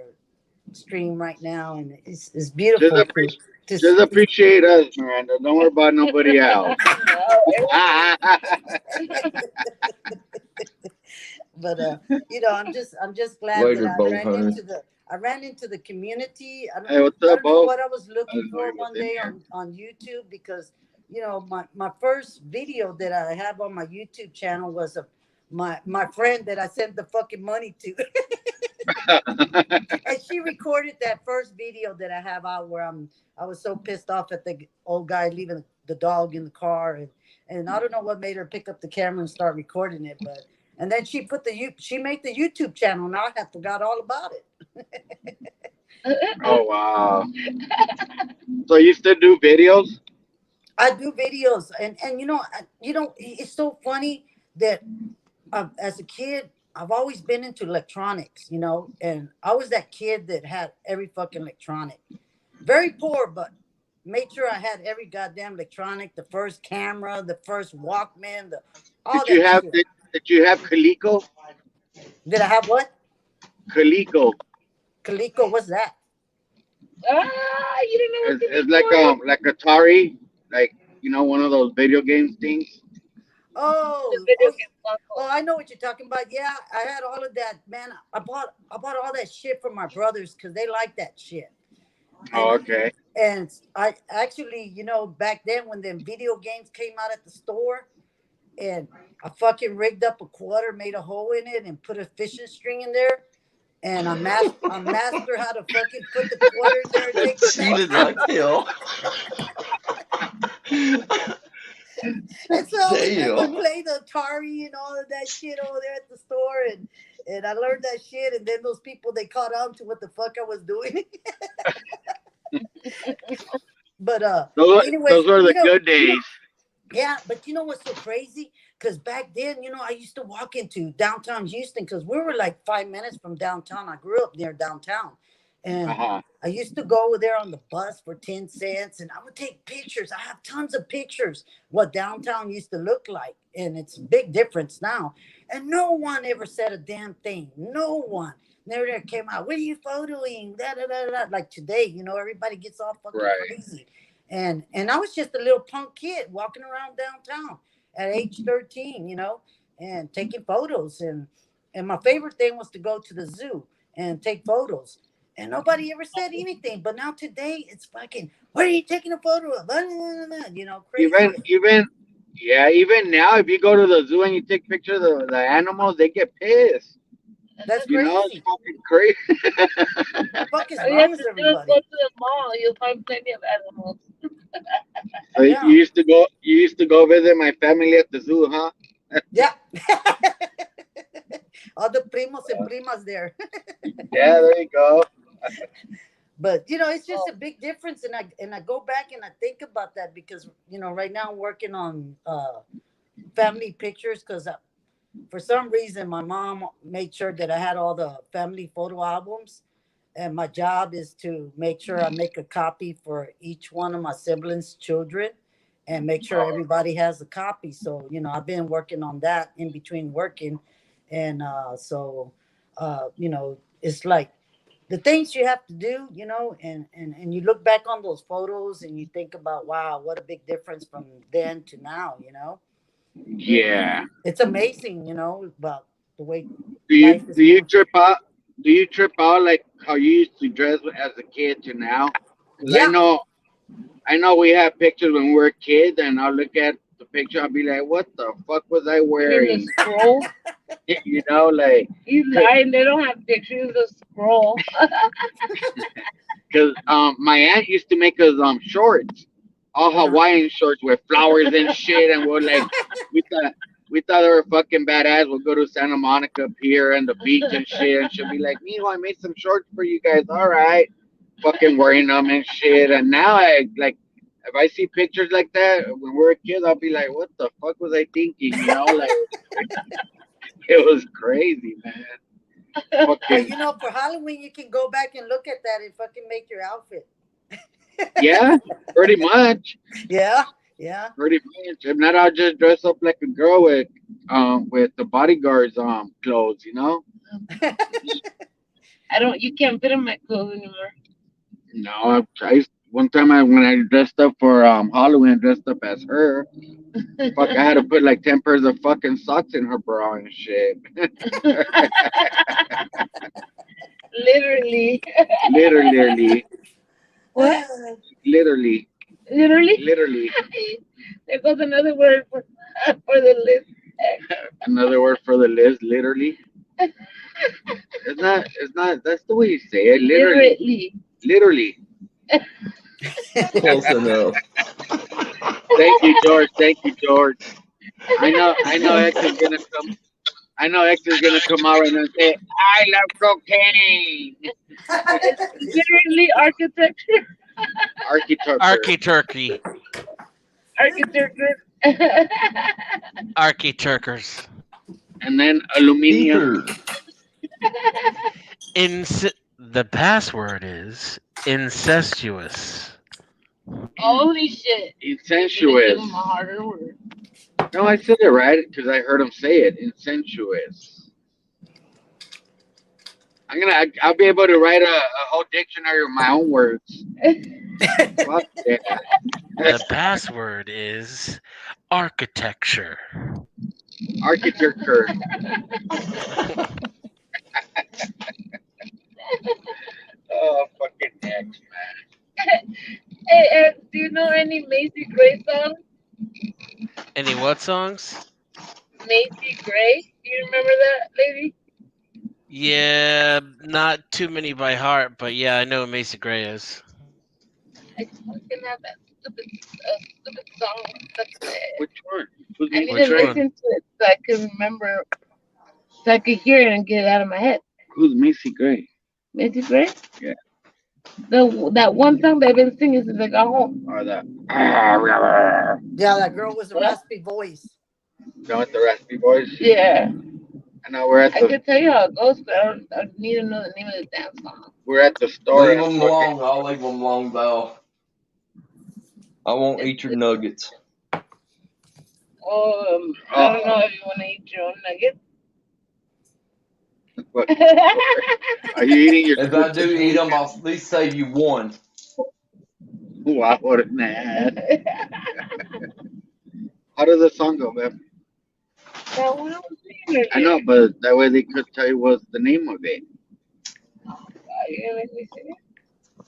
stream right now, and it's Just, beautiful appre- to just appreciate us, Miranda. Don't worry about nobody else. No, But I'm just glad Later, that Bow Hunter. I ran into the community. I Hey, what's don't up, know Bo? what I was I looking was for wondering one what's in day here. on YouTube because my first video that I have on my YouTube channel was of my friend that I sent the fucking money to. And she recorded that first video that I have out where I was so pissed off at the old guy leaving the dog in the car, and I don't know what made her pick up the camera and start recording it, but and then she made the YouTube channel, and I had forgot all about it. Oh wow. So you still do videos? I do videos, and it's so funny that as a kid I've always been into electronics, and I was that kid that had every fucking electronic. Very poor, but made sure I had every goddamn electronic, the first camera, the first Walkman, all Did you that have shit. did you have Coleco? Did I have what? Coleco. Coleco, what's that? you don't know what It's to like Atari, like one of those video games things. Oh, video oh, game console. I know what you're talking about. Yeah, I had all of that, man. I bought all that shit from my brothers because they like that shit. Oh, And okay. and I actually, back then when the video games came out at the store, and I fucking rigged up a quarter, made a hole in it, and put a fishing string in there. And I master how to fucking put the quarter in there and take it back Cheated out. like hell. And so I was able to Damn. play the Atari and all of that shit over there at the store, and I learned that shit. And then those people, they caught on to what the fuck I was doing. But anyways, Those were the good days. yeah. But you know what's so crazy? Because back then, I used to walk into downtown Houston because we were like 5 minutes from downtown. I grew up near downtown, and Uh-huh. I used to go over there on the bus for 10 cents, and I would take pictures. I have tons of pictures what downtown used to look like, and it's a big difference now. And no one ever said a damn thing. No one. Never came out. What are you photoing? Da, da, da, da. Like today, everybody gets all fucking Right. crazy. And I was just a little punk kid walking around downtown at age 13, and taking photos. And my favorite thing was to go to the zoo and take photos. And nobody ever said anything. But now today, it's fucking, what are you taking a photo of? Crazy. Even now, if you go to the zoo and you take pictures of the animals, they get pissed. That's It's crazy. fucking crazy. The fuck is All you wrong have with to do is everybody? go to the mall. You'll find plenty of animals. So Yeah. you used to go visit my family at the zoo, huh? Yeah. All the primos and primas there. Yeah, there you go. But it's just a big difference, and I go back and I think about that because right now I'm working on family pictures because for some reason, my mom made sure that I had all the family photo albums. And my job is to make sure I make a copy for each one of my siblings' children and make sure everybody has a copy. So, I've been working on that in between working. And it's like the things you have to do, and you look back on those photos and you think about, wow, what a big difference from then to now. Yeah. It's amazing, about the way Do you life is do you moving. trip out? Do you trip out like how you used to dress as a kid to now? Because Yeah. I know we have pictures when we were kids, and I'll look at the picture, I'll be like, what the fuck was I In the wearing? scroll. Like, He's lying. They don't have pictures of scroll. because my aunt used to make us shorts, all Hawaiian shorts with flowers and shit, and we're like, we thought we thought they were fucking badass. We'll go to Santa Monica Pier and the beach and shit, and she'll be like, "Mijo, I made some shorts for you guys. All right." Fucking wearing them and shit. And now I like, if I see pictures like that when we were kids, I'll be like, "What the fuck was I thinking?" Like it was crazy, man. But Fucking for Halloween, you can go back and look at that and fucking make your outfit. yeah, pretty much, Yeah, yeah. pretty much. If not, I'll just dress up like a girl with the bodyguards clothes. You can't fit in my clothes anymore. No, one time when I dressed up for Halloween, I dressed up as her. Fuck, I had to put like 10 pairs of fucking socks in her bra and shit. Literally. Literally, What? literally, Literally? literally. There goes another word for the list. Another word for the list, literally. It's not, that's the way you say it. Literally. Literally. Literally. Close enough. Thank you, George. Thank you, George. I know X is gonna come. I know X is gonna come out and say, "I love cocaine." Literally architecture. Architecture. Arky Architecture. Turkers. And then aluminium. Ether. The password is incestuous. Holy shit. Give Insensuous. him a harder word. No, I said it right because I heard him say it. Insensuous. I'll be able to write a whole dictionary of my own words. Fuck yeah. The password is architecture. Architecture. Oh, fucking next, man. Hey, do you know any Macy Gray songs? Any what songs? Macy Gray? Do you remember that lady? Yeah, not too many by heart, but yeah, I know who Macy Gray is. I fucking have that stupid song. Which one? Who's I need Which to one? listen to it so I can remember, so I could hear it and get it out of my head. Who's Macy Gray? Macy Gray? Yeah. That one song that I've been singing since I got home. Or that? Yeah, that girl with the raspy voice. Down with the raspy voice. Yeah. And now we're at I the could tell you how it goes, but I need to know the name of the dance song. we're at the store. Leave and them fucking- alone. I'll leave them alone, though. I won't eat your nuggets. I don't know if you want to eat your own nuggets. What? Are you eating your? If I do eat them, I'll at least save you one. Wow, what an ass. How does the song go, man? That one I was singing I know, but that way they could tell you what's the name of it. Are you gonna make me sing it?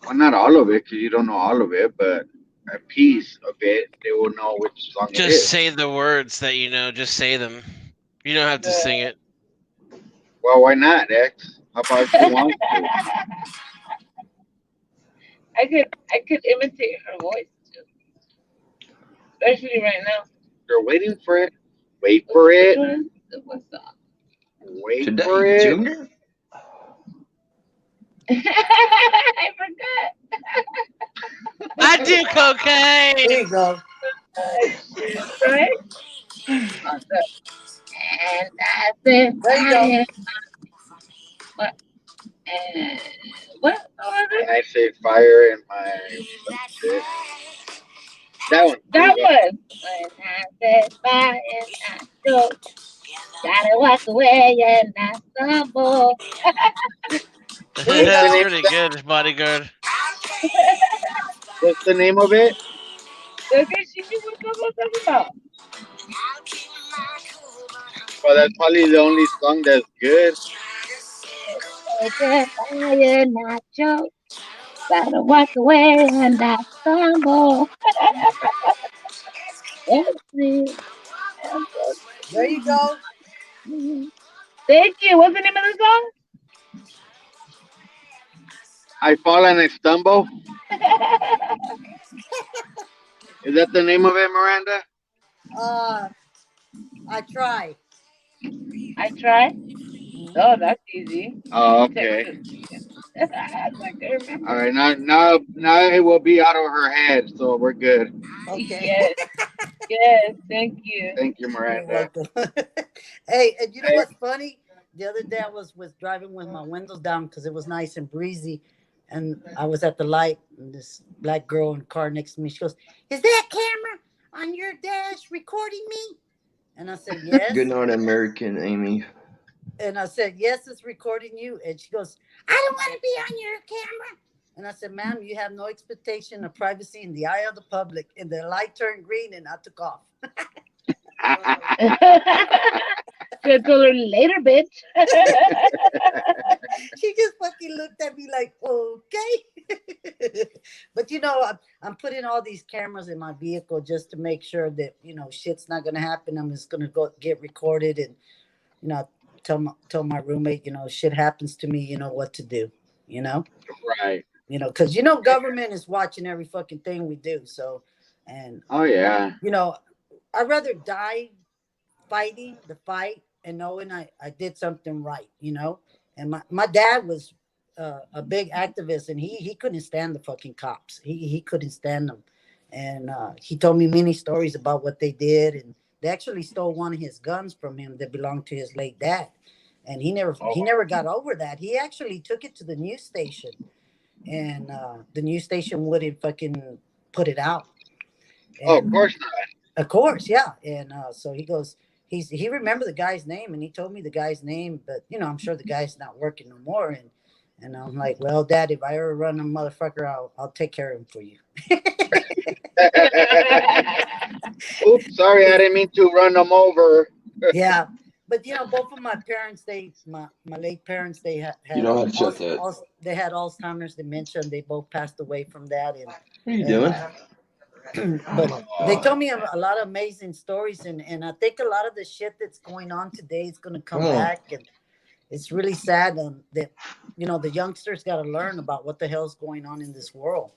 Well, not all of it, because you don't know all of it, but a piece of it, they will know which song it Just is. say the words that you know. Just say them. You don't have to sing it. Well, why not, X? How about if you want to? I could imitate her voice too, especially right now. You're waiting for it. Wait for it. What's up? Wait Today, for it. Junior? I forgot. I do cocaine. There you go. Right? and I said, There you go. what? And what was it? And I say fire in my some shit. That one. There That you go. was when I said bye and I go. Gotta walk away and I stumble. There you What's the That's name go. of pretty that? good, bodyguard. What's the name of it? Look at she knew what I was talking about. Well, that's probably the only song that's good. Said fire, not joke. Gotta walk away and I stumble. That's it. There you go. Thank you. What's the name of the song? I fall and I stumble. Is that the name of it, Miranda? Uh, I try. I try. Mhm. Oh, that's easy. Oh, Text okay. it. I can All remember. right, now it will be out of her head, so we're good. Okay. Yes, yes. Thank you. Thank you, You're Miranda. welcome. Hey, and you know Hey, what's funny? The other day I was driving with my windows down because it was nice and breezy, and I was at the light, and this black girl in the car next to me, she goes, "Is that camera on your dash recording me?" And I said, Good "Yes." night, American Amy. And I said, "Yes, it's recording you." And she goes, "I don't want to be on your camera." And I said, "Ma'am, you have no expectation of privacy in the eye of the public." And the light turned green, and I took off. Should have told her later, bitch. She just fucking looked at me like, okay. But I'm putting all these cameras in my vehicle just to make sure that shit's not gonna happen. I'm just gonna go get recorded, and you know tell my roommate, shit happens to me, what to do. You know, right. because government is watching every fucking thing we do. So, and Oh yeah. I'd rather die fighting the fight and knowing I did something right, And my dad was a big activist, and he couldn't stand the fucking cops. He couldn't stand them, and he told me many stories about what they did, and they actually stole one of his guns from him that belonged to his late dad, and he never got over that. He actually took it to the news station, and the news station wouldn't fucking put it out, Oh, of and course not. of course, yeah. And so he goes, he remembered the guy's name, and he told me the guy's name, but I'm sure the guy's not working no more. And I'm like, well, Dad, if I ever run a motherfucker, I'll take care of him for you. Oops, sorry, I didn't mean to run them over. Yeah, but both of my parents, my late parents, they You had know how to shut that. they had Alzheimer's, dementia, and they both passed away from that. What are you doing? But they told me a lot of amazing stories, and I think a lot of the shit that's going on today is going to come Come on. back, and it's really sad that the youngsters got to learn about what the hell's going on in this world.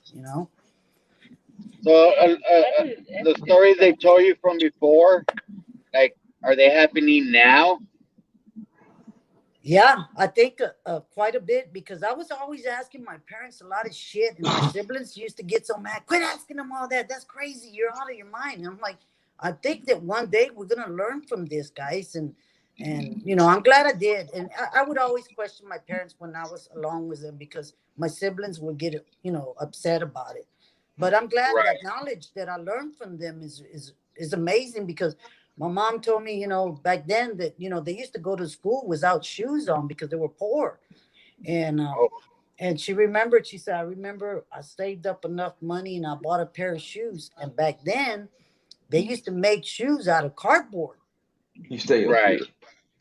So the stories they told you from before, like, are they happening now? Yeah, I think quite a bit, because I was always asking my parents a lot of shit, and my siblings used to get so mad. Quit asking them all that. That's crazy. You're out of your mind. And I'm like, I think that one day we're gonna learn from this, guys, and I'm glad I did. And I would always question my parents when I was alone with them, because my siblings would get upset about it. But I'm glad Right. that knowledge that I learned from them is amazing, because my mom told me, back then that, they used to go to school without shoes on because they were poor. And Oh, and she remembered, she said, I remember I saved up enough money and I bought a pair of shoes. And back then they used to make shoes out of cardboard. You stay up right. here.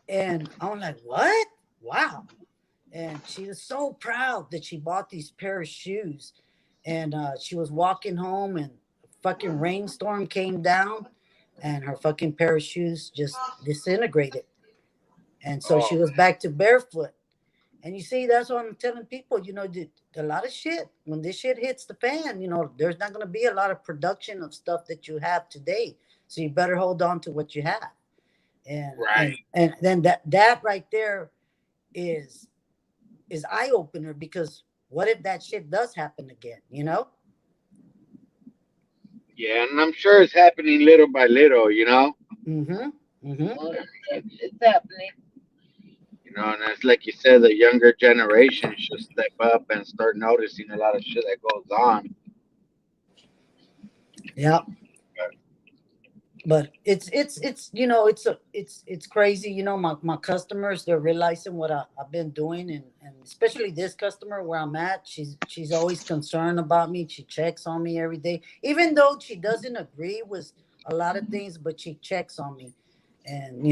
And I'm like, what? Wow. And she was so proud that she bought these pair of shoes. And she was walking home, and a fucking rainstorm came down, and her fucking pair of shoes just disintegrated. And so she Oh, was back to barefoot. And you see, that's what I'm telling people, a lot of shit, when this shit hits the fan, there's not going to be a lot of production of stuff that you have today. So you better hold on to what you have. And right. and then that right there is eye opener, because what if that shit does happen again, Yeah, and I'm sure it's happening little by little. Mm-hmm. Mm-hmm. Oh, it's happening. You know, and it's like you said, the younger generation should step up and start noticing a lot of shit that goes on. Yeah. But it's it's crazy. My customers, they're realizing what I've been doing, and especially this customer where I'm at, she's always concerned about me. She checks on me every day, even though she doesn't agree with a lot of things, but she checks on me. And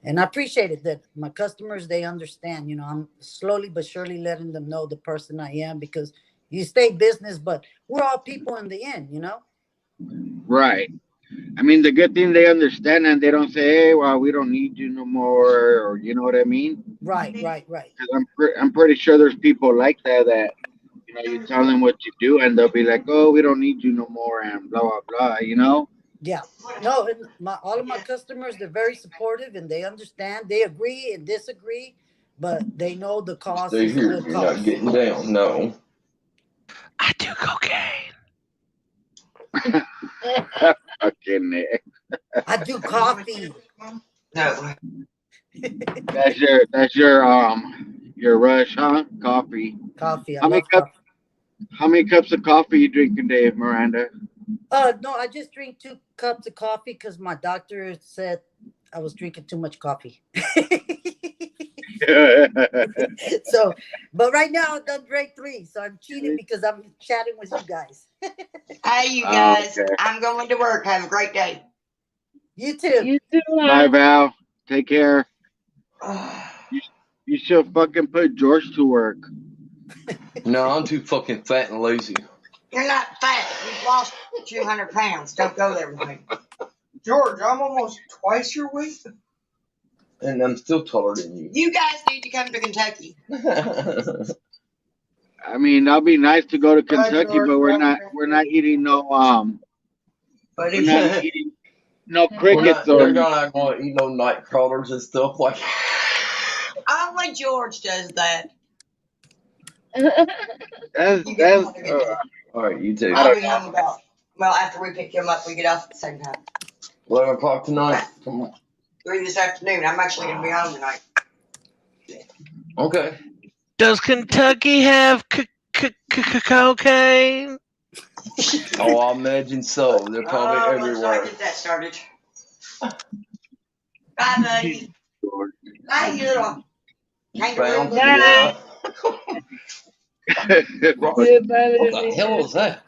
and I appreciate it that my customers, they understand. I'm slowly but surely letting them know the person I am, because you stay business, but we're all people in the end. Right. I mean, the good thing they understand and they don't say, "Hey, well, we don't need you no more," or you know what I mean? Right, right, right. 'Cause I'm pretty sure there's people like that you tell them what you do and they'll be like, "Oh, we don't need you no more," and blah blah blah. You know? Yeah. No, and all of my customers, they're very supportive and they understand. They agree and disagree, but they know the cause Stay is a here. good You're not cause. getting down. No. I do cocaine. Fucking Nick. I do coffee. No. That's your rush, huh? Coffee. Coffee. I How many love cups coffee. how many cups of coffee you drink a day, Miranda? No, I just drink 2 cups of coffee because my doctor said I was drinking too much coffee. So, but right now I done drank 3, so I'm cheating because I'm chatting with you guys. Hey, you Oh, guys. okay. I'm going to work. Have a great day. You too. You too, Bye, huh? Val. Take care. You, you should fucking put George to work. No, I'm too fucking fat and lazy. You're not fat. You've lost 200 pounds. Don't go there with me. George, I'm almost twice your weight. And I'm still taller than you. You guys need to come to Kentucky. I mean, that'd be nice to go to Bye, Kentucky, George. but we're Have a not great we're day. not eating no we're Buddy. not eating no We're crickets not. They're or not going to eat no night crawlers and stuff like. Only George does that. that's You get that's have a good day. All right, you too. I I'll don't be home about, well, after we pick him up, we get off at the same time. 11 o'clock tonight. Come on. 3 this afternoon. I'm actually going to be home tonight. Okay. Does Kentucky have cocaine? Oh, I imagine so. They're probably Oh, let's not everywhere. get that started. Bye, buddy. George. Bye, you little kangaroo. Bounce, Bye. yeah. Goodbye, What the little hell nigga. was that?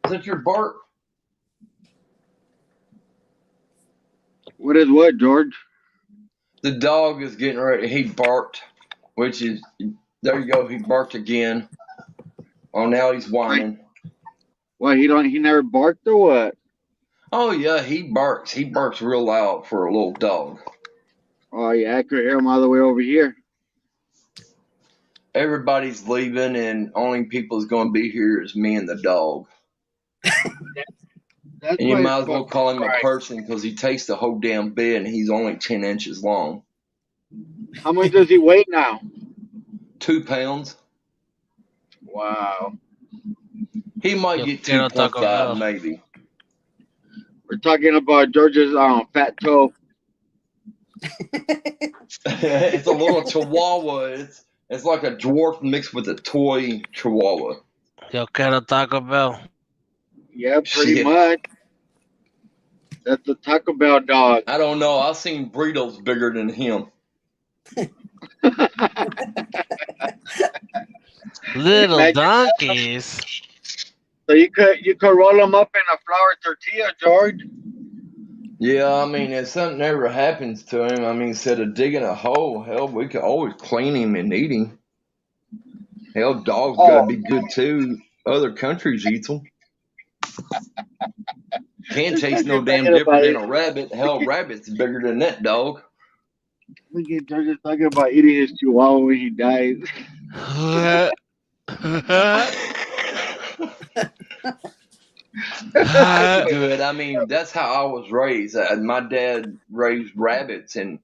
Is that your bark? What is what, George? The dog is getting ready. He barked, which is, there you go. He barked again. Oh, now he's whining. What, he never barked or what? Oh, yeah, he barks. He barks real loud for a little dog. Oh yeah, I could hear him all the way over here. Everybody's leaving, and only people that's going to be here is me and the dog. That's And you why might it's as well fucking call him a right. person because he takes the whole damn bed and he's only 10 inches long. How much does he weigh now? 2 pounds. Wow. He might Yo get quiero Taco 2.5 Bell. maybe. We're talking about George's fat toe. It's a little chihuahua. It's like a dwarf mixed with a toy chihuahua. Yo quiero Taco Bell. Yeah, pretty Shit. much. That's the Taco Bell dog. I don't know. I've seen burritos bigger than him. Little Imagine- donkeys. So you could roll them up in a flour tortilla, George. Yeah, I mean, if something ever happens to him, I mean, instead of digging a hole, hell, we could always clean him and eat him. Hell, dogs gotta be good too. Other countries eat them. Can't taste no damn different than a rabbit. Hell, rabbit's bigger than that dog. Look at George is talking about eating his chihuahua when he dies. That's good. I mean, that's how I was raised. My dad raised rabbits, and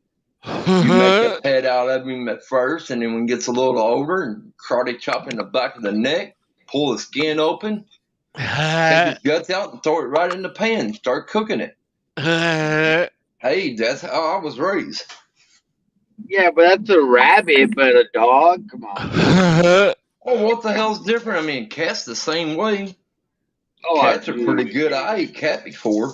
you make a pet out of him at first, and then when he gets a little older, and karate chop in the back of the neck, pull the skin open, take his guts out, and throw it right in the pan, start cooking it. Hey, that's how I was raised. Yeah, but that's a rabbit, but a dog? Come on. Well, what the hell's different? I mean, cats the same way. Oh, Cats are pretty dude. good. I ate cat before.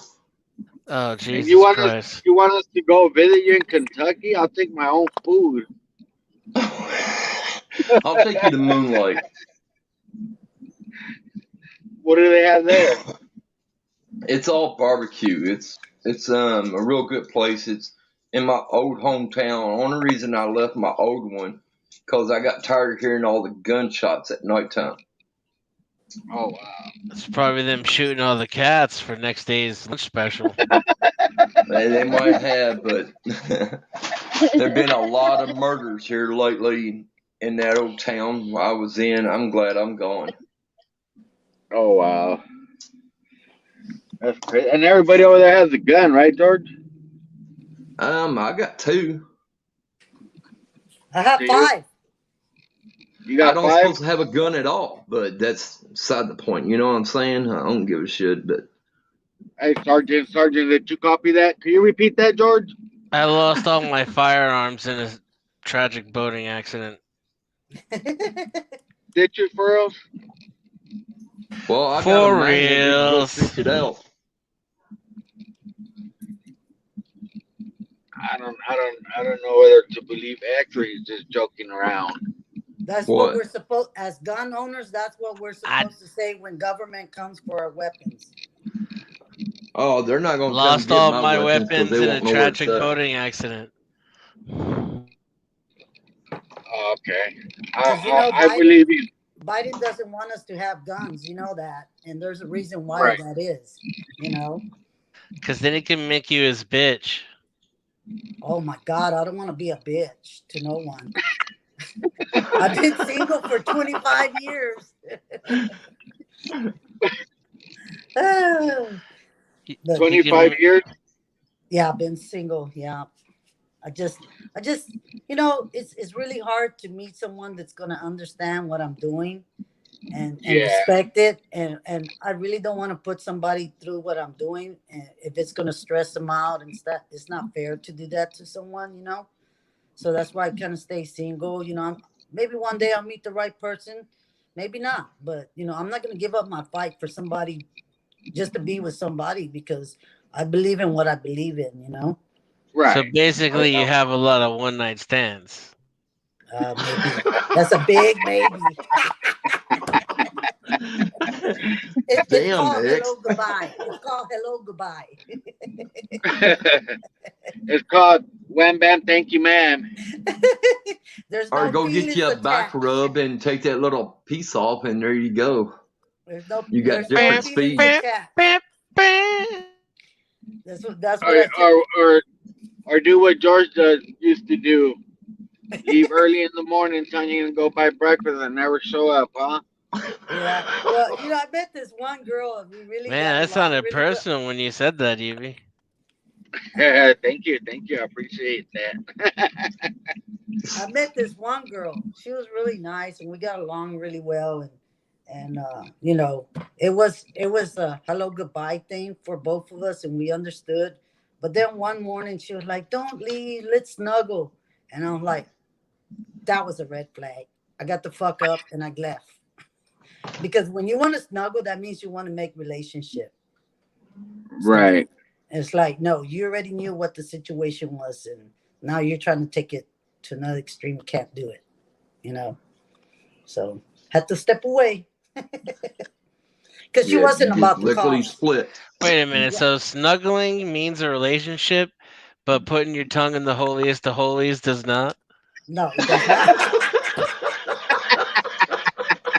Oh, And Jesus Christ. you want us to go visit you in Kentucky? I'll take my own food. I'll take you to Moonlight. What do they have there? It's all barbecue. It's a real good place. It's in my old hometown. Only reason I left my old one because I got tired of hearing all the gunshots at nighttime. Oh wow. It's probably them shooting all the cats for next day's lunch special. They might have, but there've been a lot of murders here lately in that old town I was in. I'm glad I'm gone. Oh wow. That's crazy. And everybody over there has a gun, right, George? I got two. I have Do you? 5. You I got don't 5? supposed to have a gun at all, but that's beside the point. You know what I'm saying? I don't give a shit, but Hey, Sergeant, did you copy that? Can you repeat that, George? I lost all my firearms in a tragic boating accident. Did you, for real? well, I got a For manual. We can go reals. fix it out. I don't know whether to believe X or he's just joking around. That's what we're What? supposed, as gun owners, that's what we're I supposed to say when government comes for our weapons. Oh, they're not gonna come lost get all my my weapons because weapons they in a won't know where it's tragic at. boating accident. Oh, okay. Because, you know, I believe you. Biden doesn't want us to have guns. You know that. And there's a reason why Right. that is, you know. Because then he can make you his bitch. Oh, my God. I don't want to be a bitch to no one. I've been single for 25 years. But, He 25 can. years? yeah, I've been single. Yeah. I just, you know, it's really hard to meet someone that's going to understand what I'm doing and Yeah. respect it. And I really don't want to put somebody through what I'm doing. And if it's going to stress them out and stuff, it's not fair to do that to someone, you know? So that's why I kind of stay single. You know, maybe one day I'll meet the right person, maybe not. But, you know, I'm not going to give up my fight for somebody just to be with somebody because I believe in what I believe in, you know? So Right. basically, you have a lot of one night stands. Maybe. That's a big maybe. It's Damn, called X. hello goodbye. It's called hello goodbye. It's called Wham Bam Thank You Ma'am. There's Or no go get feelings you a back attached. rub and take that little piece off, and there you go. There's no You got there's no different feelings speeds. attached. That's what Or, I tell. or do what George used to do. Leave early in the morning, telling you to go buy breakfast and never show up, huh? Yeah. Well, you know, I met this one girl and we really Man, got that along sounded really good. personal when you said that, Evie. Thank you. I appreciate that. I met this one girl. She was really nice and we got along really well and you know, it was a hello goodbye thing for both of us and we understood. But then one morning she was like, "Don't leave, let's snuggle." And I'm like, that was a red flag. I got the fuck up and I left. Because when you want to snuggle, that means you want to make relationship. Right. It's like, no, you already knew what the situation was, and now you're trying to take it to another extreme. Can't do it, you know. So had to step away because she Yeah, wasn't just about to lickety call. split. Wait a minute. Yeah. So snuggling means a relationship, but putting your tongue in the holiest of holies does not? No, it does not.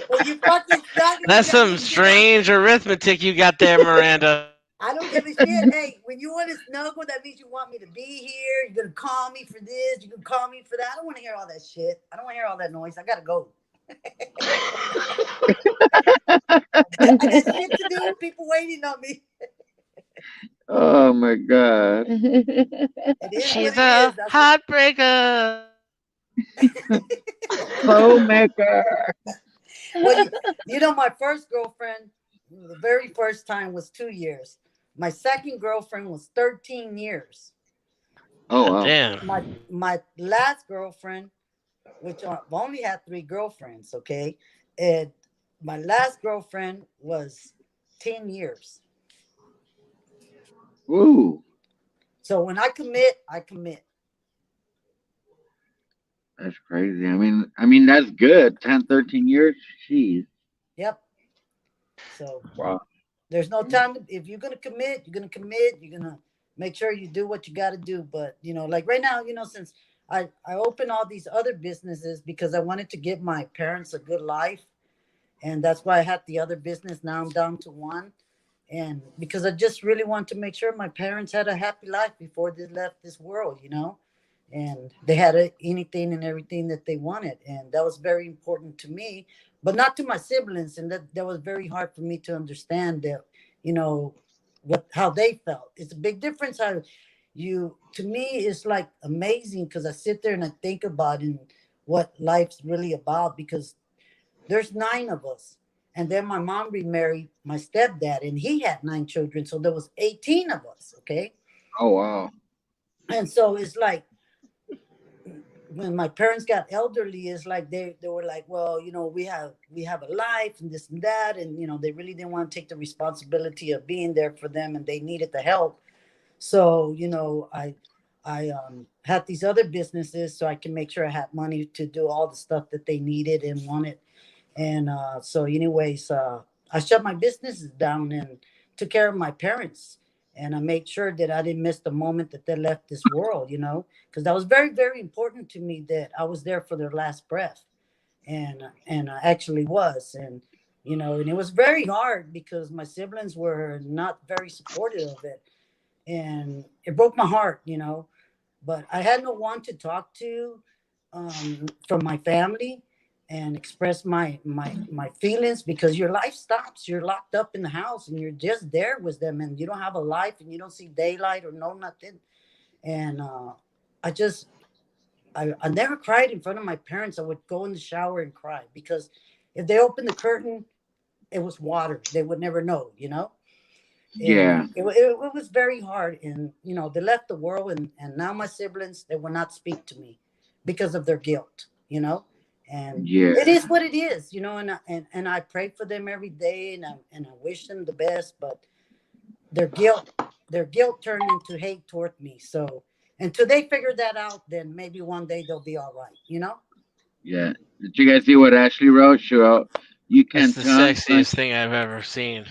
When you fucking snuggling, That's that some means you want. strange arithmetic you got there, Miranda. I don't give a shit. Hey, when you want to snuggle, that means you want me to be here. You're gonna call me for this. You're gonna call me for that. I don't want to hear all that shit. I don't want to hear all that noise. I gotta go. I got shit to do. People waiting on me. Oh my God. It is She's what it is. a That's heartbreaker. Soul maker. well, you know, my first girlfriend, the very first time was 2 years. My second girlfriend was 13 years. Oh God wow. damn. My last girlfriend, which I've only had 3 girlfriends, okay, and my last girlfriend was 10 years. Ooh, So when I commit, I commit. that's crazy. I mean that's good. 10, 13 years. Jeez. Yep. So Wow. there's no time if you're gonna commit, you're gonna commit. You're gonna make sure you do what you got to do. But like right now, since I opened all these other businesses because I wanted to give my parents a good life, and that's why I had the other business. Now I'm down to one, and because I just really want to make sure my parents had a happy life before they left this world. And they had anything and everything that they wanted, and that was very important to me, but not to my siblings, and that was very hard for me to understand that, you know how they felt. It's a big difference how you to me it's like amazing because I sit there and I think about it and what life's really about, because there's 9 of us. And then my mom remarried my stepdad, and he had 9 children. So there was 18 of us. Okay. Oh wow. And so it's like when my parents got elderly, it's like they were like, well, we have a life and this and that. And, they really didn't want to take the responsibility of being there for them, and they needed the help. So, I had these other businesses so I can make sure I had money to do all the stuff that they needed and wanted. And so, anyways, I shut my businesses down and took care of my parents. And I made sure that I didn't miss the moment that they left this world, because that was very, very important to me that I was there for their last breath. And I actually was. And it was very hard because my siblings were not very supportive of it. And it broke my heart. But I had no one to talk to from my family and express my feelings, because your life stops. You're locked up in the house and you're just there with them, and you don't have a life and you don't see daylight or no nothing. And I just I never cried in front of my parents. I would go in the shower and cry, because if they opened the curtain, it was water. They would never know. And Yeah. it was very hard. And they left the world, and now my siblings, they will not speak to me because of their guilt. And Yeah. it is what it is. And I pray for them every day, and I wish them the best. But their guilt their guilt turned into hate toward me. So until they figure that out, then maybe one day they'll be all right. Yeah. Did you guys see what Ashley wrote? She wrote, "You That's can the tongue punch. sexiest thing I've ever seen.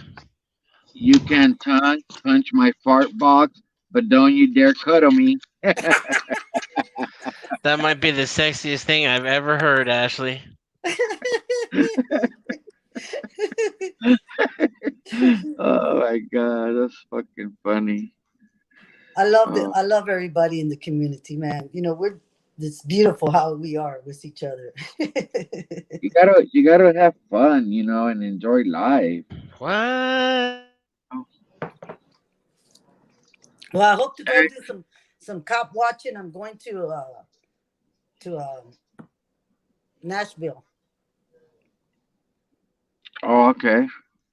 You can tongue punch my fart box, but don't you dare cuddle me." That might be the sexiest thing I've ever heard, Ashley. Oh my god, that's fucking funny. Oh, I love everybody in the community, man. It's beautiful how we are with each other. you gotta have fun, and enjoy life. What? Oh, Well, I hope to go hey. do some cop watching. I'm going to Nashville. Oh, okay.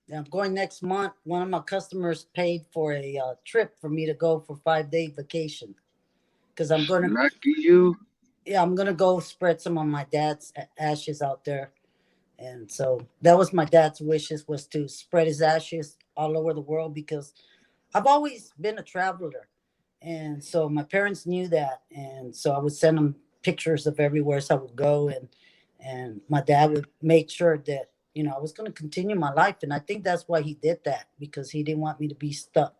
Yeah, I'm going next month. One of my customers paid for a trip for me to go for 5 day vacation, because Lucky you. I'm gonna go spread some of my dad's ashes out there. And so that was my dad's wishes, was to spread his ashes all over the world, because I've always been a traveler. And so my parents knew that. And so I would send them pictures of everywhere so I would go. And my dad would make sure that, I was going to continue my life. And I think that's why he did that, because he didn't want me to be stuck.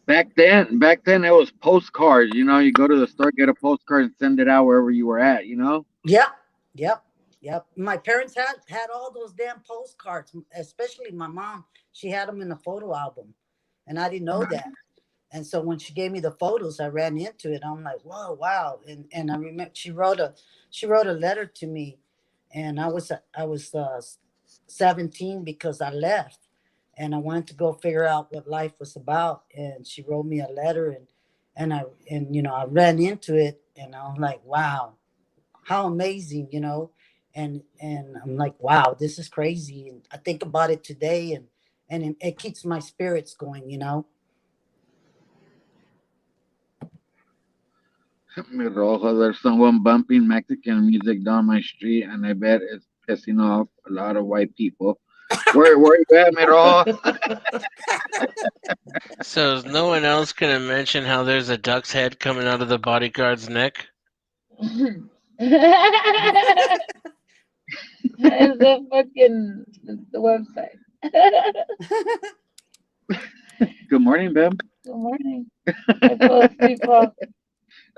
Back then it was postcards. You go to the store, get a postcard, and send it out wherever you were at. Yep. Yep. Yep. My parents had all those damn postcards, especially my mom. She had them in a photo album. And I didn't know that. And so when she gave me the photos, I ran into it. I'm like, whoa, wow. And I remember she wrote a letter to me, and I was 17 because I left, and I wanted to go figure out what life was about. And she wrote me a letter, and I ran into it, and I was like, wow, how amazing. And I'm like, wow, this is crazy. And I think about it today, and it keeps my spirits going. Mi rojo, there's someone bumping Mexican music down my street, and I bet it's pissing off a lot of white people. Where you at, mi rojo? So is no one else gonna mention how there's a duck's head coming out of the bodyguard's neck? It's the fucking the website. Good morning, Beb. Good morning. I fell asleep off.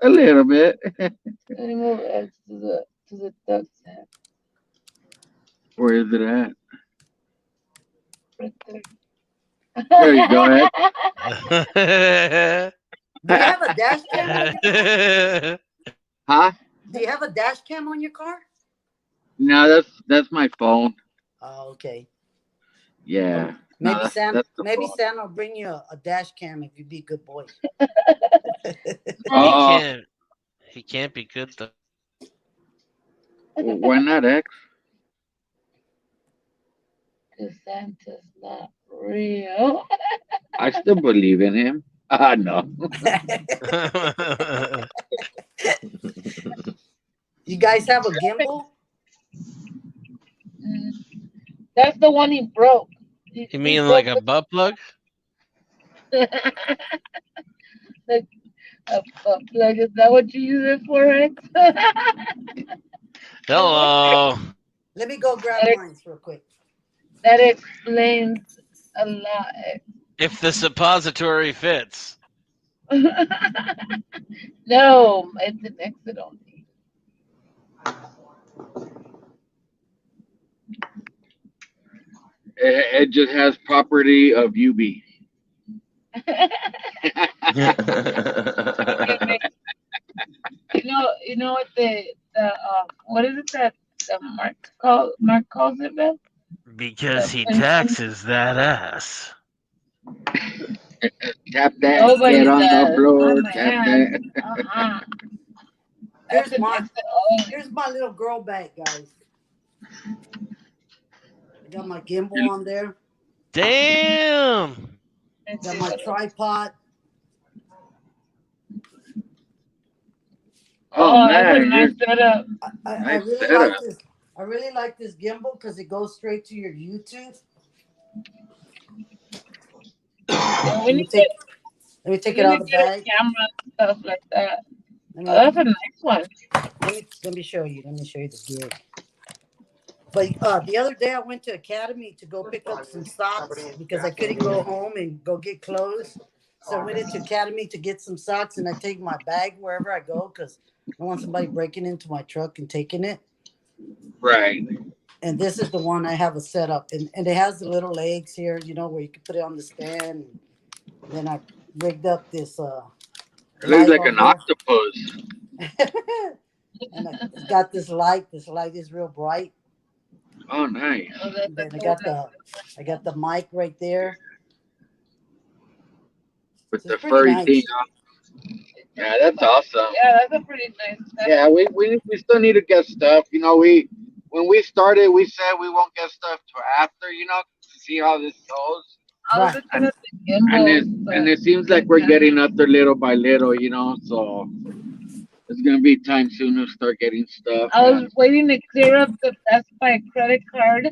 A little bit. Let me move it to the duck's head. Where is it at? Right there. There you go, Ed. Do you have a dash cam on your Huh? Do you have a dash cam on your car? No, that's my phone. Oh, okay. Yeah. Maybe No, Santa that's the maybe phone. Santa will bring you a dash cam if you be a good boy. Oh, He can't be good though. why not, X? Because Santa's not real. I still believe in him. Ah, no. You guys have a gimbal? Mm. That's the one he broke. You He mean broke like a butt plug? like a butt plug. Is that what you use it for, Rex? Hello. Let me go grab that, mine real quick. that explains a lot. If the suppository fits. No, it's an exit only. It just has property of UB. You know what the what is it that the Mark calls it, Beth? Because he And taxes that ass. Tap that, nobody get on the does. floor, I'm tap an that. That's Here's an my exit only. here's my little girl bag, guys. I got my gimbal on there. Damn. Let's Got see my what else. tripod. Oh That's a man, nice you're setup. I nice really setup. like this. I really like this gimbal because it goes straight to your YouTube. Yeah, Let me take it we out need of to the get a bag. camera and stuff like that. Let Oh, me that's a nice one. let me show you. Let me show you the gig. But the other day I went to Academy to go pick up some socks because I couldn't go home and go get clothes. So I went into Academy to get some socks, and I take my bag wherever I go because I don't want somebody breaking into my truck and taking it. Right. And this is the one I have a setup, and it has the little legs here, you know, where you can put it on the stand. Then I rigged up this It looks light like on an here. octopus. And I got this light. This light is real bright. Oh, nice. Oh, that's And then a I got the mic right there. With So the it's pretty furry nice. thing on. Yeah, that's awesome. Yeah, that's a pretty nice setup. Yeah, we still need to get stuff. You know, when we started, we said we won't get stuff till after, you know, to see how this goes. I was Right. looking And at the and gimbals. it seems like we're getting up there little by little, you know. So it's gonna be time soon to start getting stuff. I was And waiting to clear up the Best Buy credit card.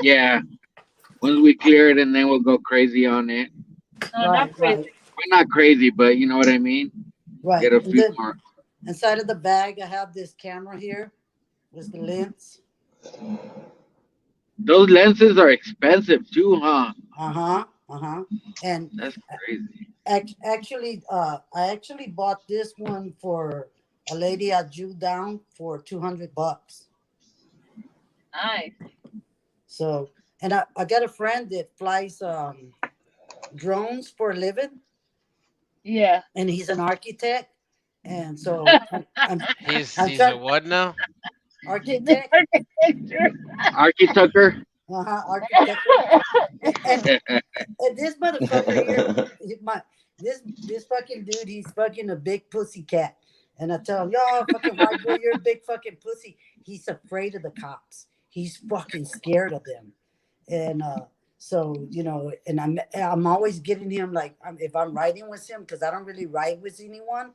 yeah, once we clear it, and then we'll go crazy on it. No, not crazy. We're not crazy, but you know what I mean. Right. Get a And few then more. inside of the bag, I have this camera here with the lens. Those lenses are expensive too, huh? And That's crazy. actually, I actually bought this one for a lady I drew down for $200. Nice. So, and I got a friend that flies drones for a living, Yeah. and he's an architect. And so He's I'm a trying what now? architect. Architecture. Architucker. Architect. And this motherfucker here, this fucking dude, he's fucking a big pussy cat. And I tell him, yo, fucking white boy, you're a big fucking pussy. He's afraid of the cops. He's fucking scared of them. And so, you know, and I'm always getting him like if I'm riding with him, because I don't really ride with anyone.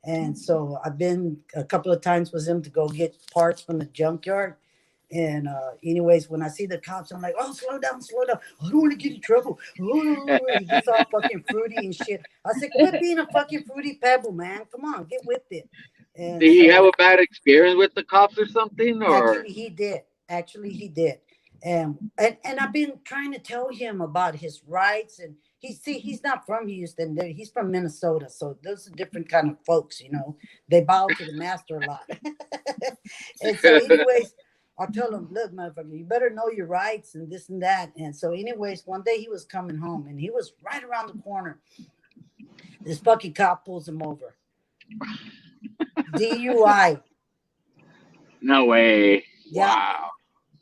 And so I've been a couple of times with him to go get parts from the junkyard. And anyways, when I see the cops, I'm like, oh, slow down, slow down. I don't want to get in trouble. Oh, he gets all fucking fruity and shit. I said, quit being a fucking fruity pebble, man. Come on, get with it. And Did he have so a bad experience with the cops or something? Or actually he did. Actually he did. And I've been trying to tell him about his rights. And he's not from Houston. He's from Minnesota. So those are different kind of folks, you know. They bow to the master a lot. And so anyways, I'll tell him, look, motherfucker, you better know your rights and this and that. And so anyways, one day he was coming home and he was right around the corner. This fucking cop pulls him over. DUI. no way. Yeah. Wow.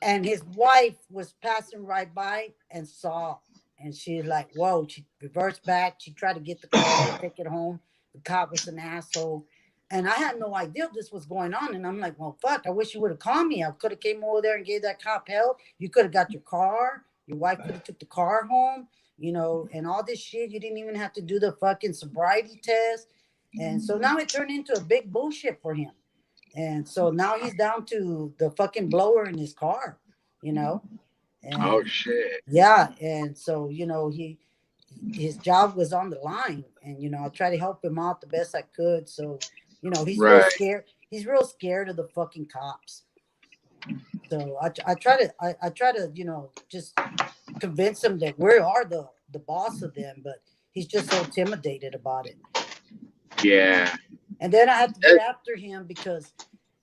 And his wife was passing right by and saw. And she's like, whoa. She reversed back. She tried to get the car, take it home. The cop was an asshole. And I had no idea this was going on. And I'm like, well, fuck, I wish you would have called me. I could have came over there and gave that cop help. You could have got your car. Your wife could have took the car home, you know, and all this shit. You didn't even have to do the fucking sobriety test. And so now it turned into a big bullshit for him. And so now he's down to the fucking blower in his car, you know. And Oh shit. yeah, and so, you know, his job was on the line, and you know, I tried to help him out the best I could. So, you know, he's real Right. scared. He's real scared of the fucking cops. So I try to, you know, just convince him that we are the boss of them, but he's just so intimidated about it. Yeah. And then I had to get after him because,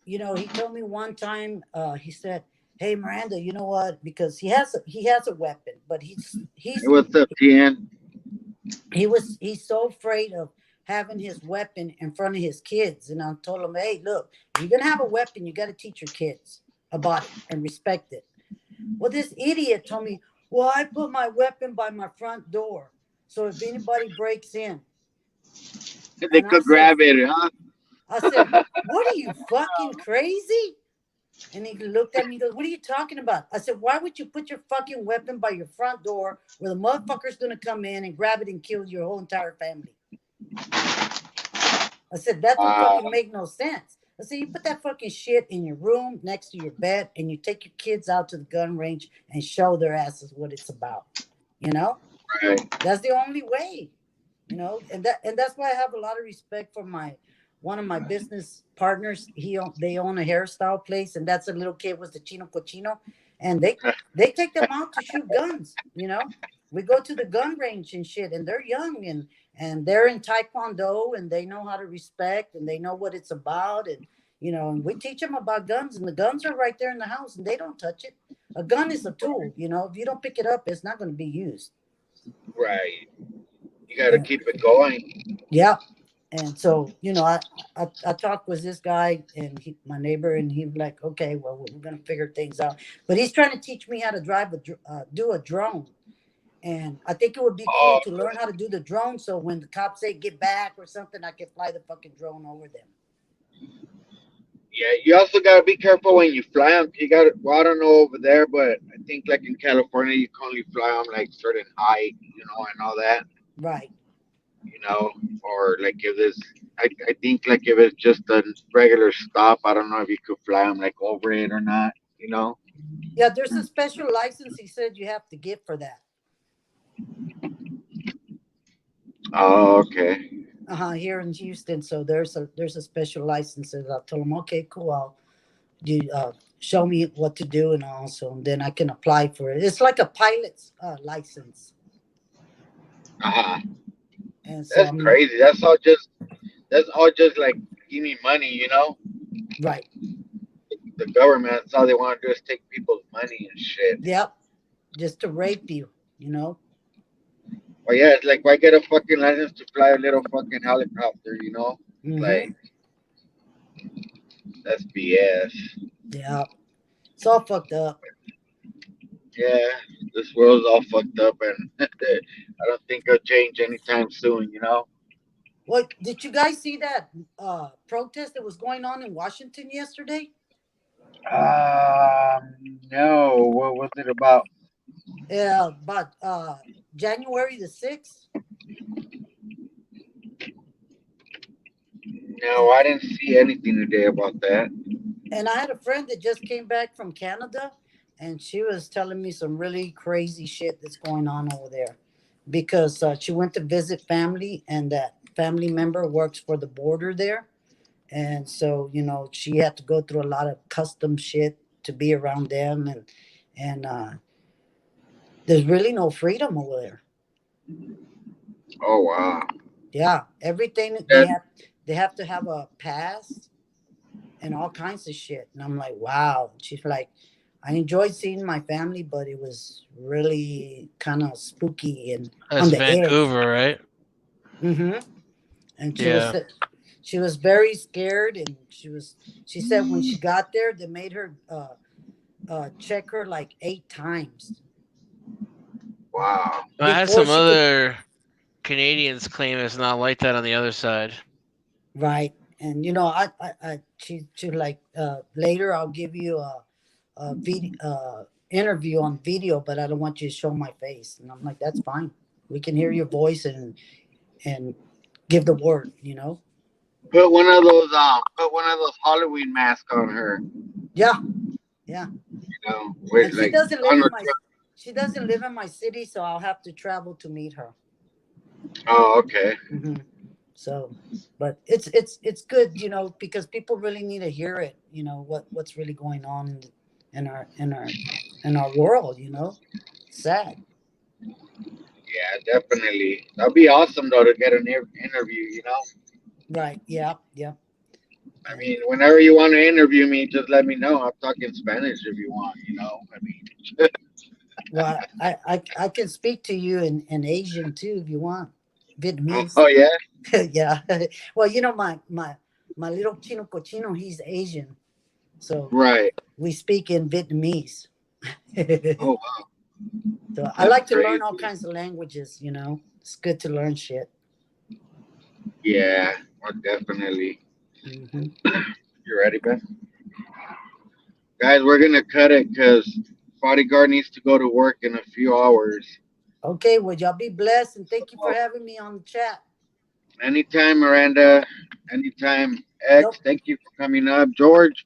you know, he told me one time, he said, hey Miranda, you know what? Because he has a weapon, but he's Hey, what's up, TN? he's so afraid of having his weapon in front of his kids. And I told him, hey, look, if you're gonna have a weapon, you gotta teach your kids about it and respect it. Well, this idiot told me, well, I put my weapon by my front door. So if anybody breaks in, They and I could said, grab it, huh? I said, what are you fucking crazy? And he looked at me and goes, what are you talking about? I said, why would you put your fucking weapon by your front door where the motherfucker's going to come in and grab it and kill your whole entire family? I said, that don't Wow. fucking make no sense. I said, you put that fucking shit in your room next to your bed and you take your kids out to the gun range and show their asses what it's about. You know? Right. That's the only way. You know? And that's why I have a lot of respect for one of my business partners. They own a hairstyle place, and that's a little kid was the Chino Cochino, and they take them out to shoot guns. You know, we go to the gun range and shit, and they're young and they're in Taekwondo, and they know how to respect, and they know what it's about, and you know, and we teach them about guns, and the guns are right there in the house, and they don't touch it. A gun is a tool. You know, if you don't pick it up, it's not going to be used. Right. You got to keep it going. Yeah. And so, you know, I talked with this guy and my neighbor, and he was like, okay, well, we're going to figure things out. But he's trying to teach me how to do a drone. And I think it would be cool to learn how to do the drone. So when the cops say get back or something, I can fly the fucking drone over them. Yeah, you also gotta be careful when you fly them. You got, well, I don't know over there, but I think like in California, you can only fly them like certain height, you know, and all that. Right. You know, or like if there's, I think like if it's just a regular stop, I don't know if you could fly them like over it or not. You know. Yeah, there's a special license he said you have to get for that. Oh, okay. Here in Houston. So there's a special license. And I told him, okay, cool. I'll do show me what to do and also, and then I can apply for it. It's like a pilot's license. And so That's crazy. That's all just like give me money, you know. Right. The government, that's all they want to do is take people's money and shit. Yep. Just to rape you, you know. Well, yeah, it's like why get a fucking license to fly a little fucking helicopter, you know? Mm-hmm. Like that's BS. Yeah. It's all fucked up. Yeah, this world's all fucked up, and I don't think it'll change anytime soon, you know? Well, did you guys see that protest that was going on in Washington yesterday? No. What was it about? Yeah, about January the 6th. No, I didn't see anything today about that. And I had a friend that just came back from Canada, and she was telling me some really crazy shit that's going on over there because she went to visit family, and that family member works for the border there. And so, she had to go through a lot of custom shit to be around them. And there's really no freedom over there. Oh wow. Yeah. Everything That they have to have a pass and all kinds of shit. And I'm like, wow. She's like, I enjoyed seeing my family, but it was really kind of spooky and That's on the edge. Vancouver, right? Mm-hmm. And Yeah. she was very scared, and she said when she got there, they made her check her like 8 times wow. I had before some she could. other Canadians claim it's not like that on the other side. Right. And she like later I'll give you a video interview on video, but I don't want you to show my face. And I'm like, that's fine. We can hear your voice and give the word. Put one of those Halloween masks on her. Yeah. With And she like doesn't live on in her. my she doesn't live in my city, so I'll have to travel to meet her. Oh, okay. Hmm. So, but it's good, because people really need to hear it. What's really going on in our world. Sad. Yeah, definitely. That'd be awesome though to get an interview. Right. Yeah. Yeah. I mean, whenever you want to interview me, just let me know. I'm talking Spanish if you want. I mean. Well, I can speak to you in Asian too if you want. Vietnamese. Oh yeah. Yeah. Well, my little Chino Cochino, he's Asian. So Right. we speak in Vietnamese. Oh wow. So I That's like to learn crazy. all kinds of languages. It's good to learn shit. Yeah, definitely. Hmm. You ready, Ben? Guys, we're gonna cut it because bodyguard needs to go to work in a few hours. Okay, well, y'all be blessed, and thank you for So, having me on the chat. anytime, Miranda. Anytime, X. Yep. Thank you for coming up, George.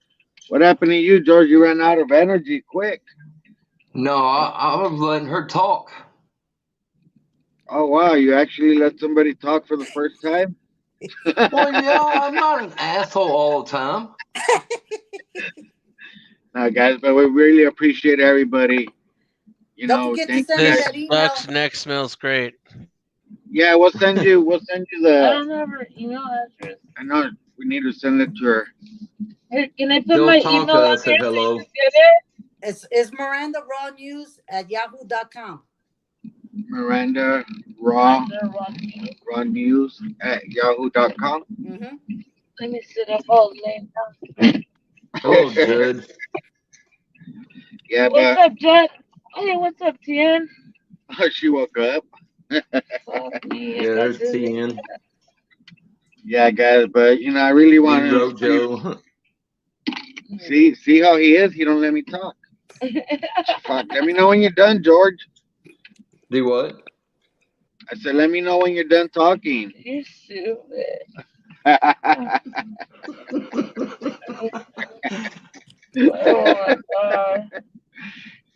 What happened to you, George? You ran out of energy quick. No, I was letting her talk. Oh wow, you actually let somebody talk for the first time? Well, yeah, I'm not an asshole all the time. No, guys, but we really appreciate everybody. Don't forget to Thank send you me guys. This that email. Bucks neck smells great. Yeah, we'll send you I the. don't have her email address. I know we need to send it to her. Here, can I put Bill my email Tonka on said here so you hello. can get it? It's Miranda Raw News at yahoo.com. Miranda Raw Miranda Raw News. Raw News at yahoo.com. Mm-hmm. Let me sit up all laying down. Oh, good. Yeah, What's but up, Jet? Hey, what's up, Tien? she woke up. Fuck me, I Yeah, got there's dizzy. Tien. Yeah, guys, but I really want Hey, to Rojo. see how he is. He don't let me talk. Fuck. Let me know when you're done, George. Do what? I said, let me know when you're done talking. You're stupid. Oh my god.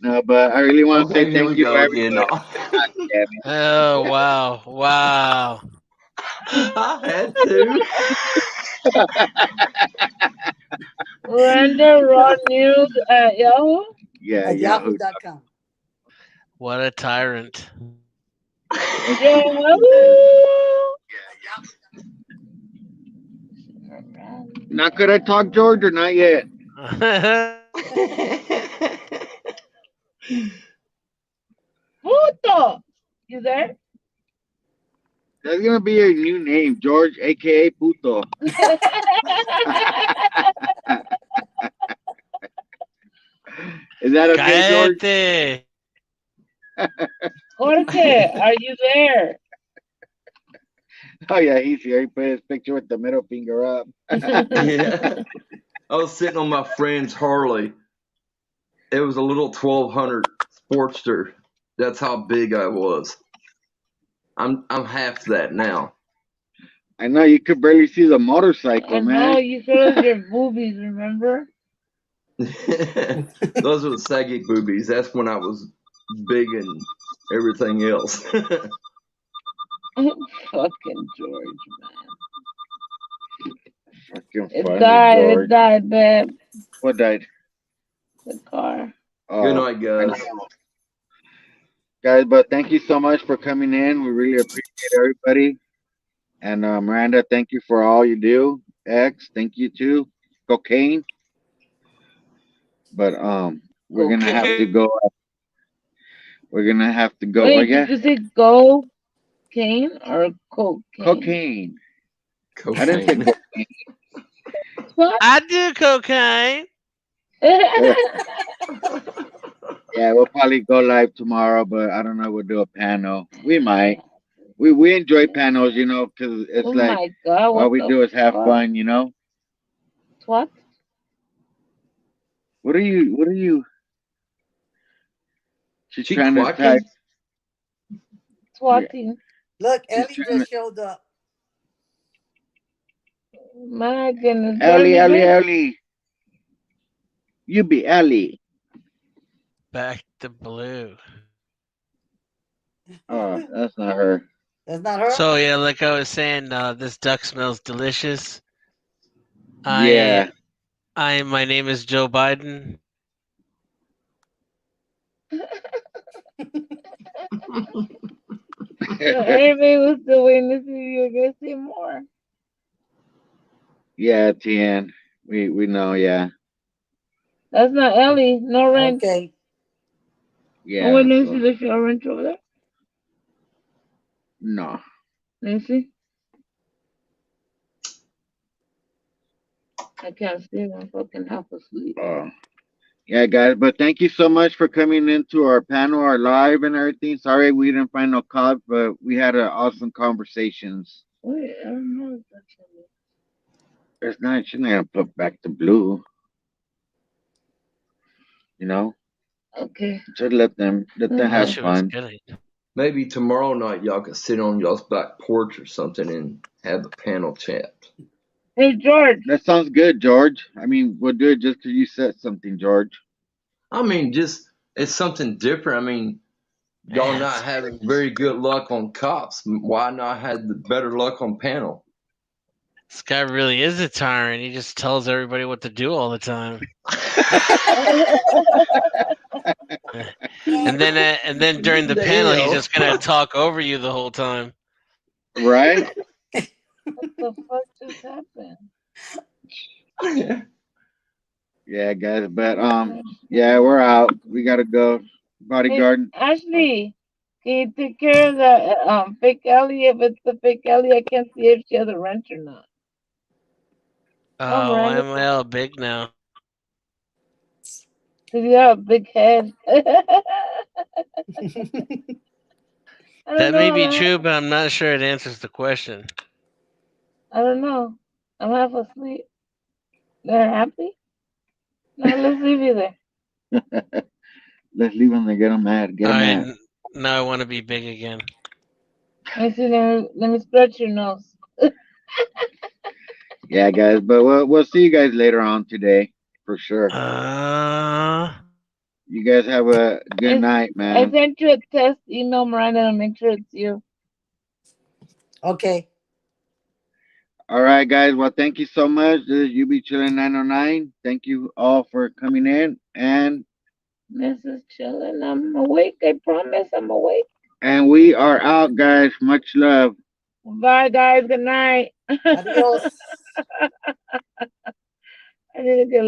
No, but I really want to Okay, say here thank we you to go again. everybody. No. God damn it. Oh wow, wow. I had to. Miranda Raw News at Yahoo? Yeah, At Yahoo. yahoo.com. What a tyrant. Yahoo! Now, could I talk, George, or not yet? Puto! You there? That's gonna be your new name, George, aka Puto. Is that okay, George? Cállate. Jorge, are you there? Oh yeah, he's here. He put his picture with the middle finger up. Yeah. I was sitting on my friend's Harley. It was a little 1200 Sportster. That's how big I was. I'm half that now. I know you could barely see the motorcycle, I know man. you showed us your boobies, remember? Those were the saggy boobies. That's when I was big and everything else. Fucking George, man. Fucking It funny, died. It George. died, babe. What died? The car. Good Oh, night, I guys. know. Guys, but thank you so much for coming in. We really appreciate everybody. And Miranda, thank you for all you do. X, thank you too. Cocaine. But we're gonna have Okay. to go. We're gonna have to go. Oh Wait, did yeah, you say cocaine or cocaine? cocaine. I didn't say Cocaine. cocaine. What? I do cocaine. Yeah, we'll probably go live tomorrow, but I don't know. We'll do a panel. We might. We enjoy panels, you know, because it's Oh like my god, all what we the do is have fuck? fun, you know. What? What are you? What are you? She's She trying to type. quacking? Yeah, Swatting. Look, she's Ellie trying to. just showed up. My goodness, where have Ellie, you Ellie, been? Ellie. You be Ellie. Back to blue. Oh, that's not her. That's not her? So yeah, like I was saying, this duck smells delicious. Yeah. My name is Joe Biden. So everybody was still waiting to see if you were gonna say more. Yeah, Tien. We know. Yeah. That's not Ellie. No wrench. Okay. Oh, wait, Yeah. let me So see. There's a wrench over there. no. Let me see. I can't see it. I'm fucking half asleep. Yeah, guys. But thank you so much for coming into our panel, our live, and everything. Sorry we didn't find no cops, but we had an awesome conversations. Wait, I don't know if that's Ellie. It's not. She's not gonna put back the blue. You know. Okay. Just let them That have shit was Okay. fun. good. Maybe tomorrow night y'all can sit on y'all's back porch or something and have a panel chat. Hey, George. That sounds good, George. I mean, we'll do it just 'cause you said something, George. I mean, just it's something different. I mean, y'all Man, not having very good luck on cops. Why not have the better luck on panel? this guy really is a tyrant. He just tells everybody what to do all the time. And then during the The panel, he's hell? just gonna talk over you the whole time. Right? What the fuck just happened? Yeah, guys. But yeah, we're out. We gotta go. Hey, Bodyguard. Ashley, can you take care of the fake Ellie? If it's the fake Ellie, I can't see if she has a wrench or not. Oh, Oh, why Miranda, am I all big now? because you have a big head. I don't That may know, be man. true, but I'm not sure it answers the question. I don't know. I'm half asleep. They're happy? No, let's leave you there. Let's leave him there. Get him mad. Get All him right, mad. now I want to be big again. Let me see. Let me scratch your nose. Yeah, guys. But we'll see you guys later on today for sure. You guys have a good night, I man. sent you a test email, Miranda, to make sure it's you. Okay. All right, guys. Well, thank you so much. This is UB Chillin 909. Thank you all for coming in, and Mrs. Chillin, I'm awake. I promise I'm awake. we are out, guys. Much love. Bye, guys. Good night. Adios. I need to get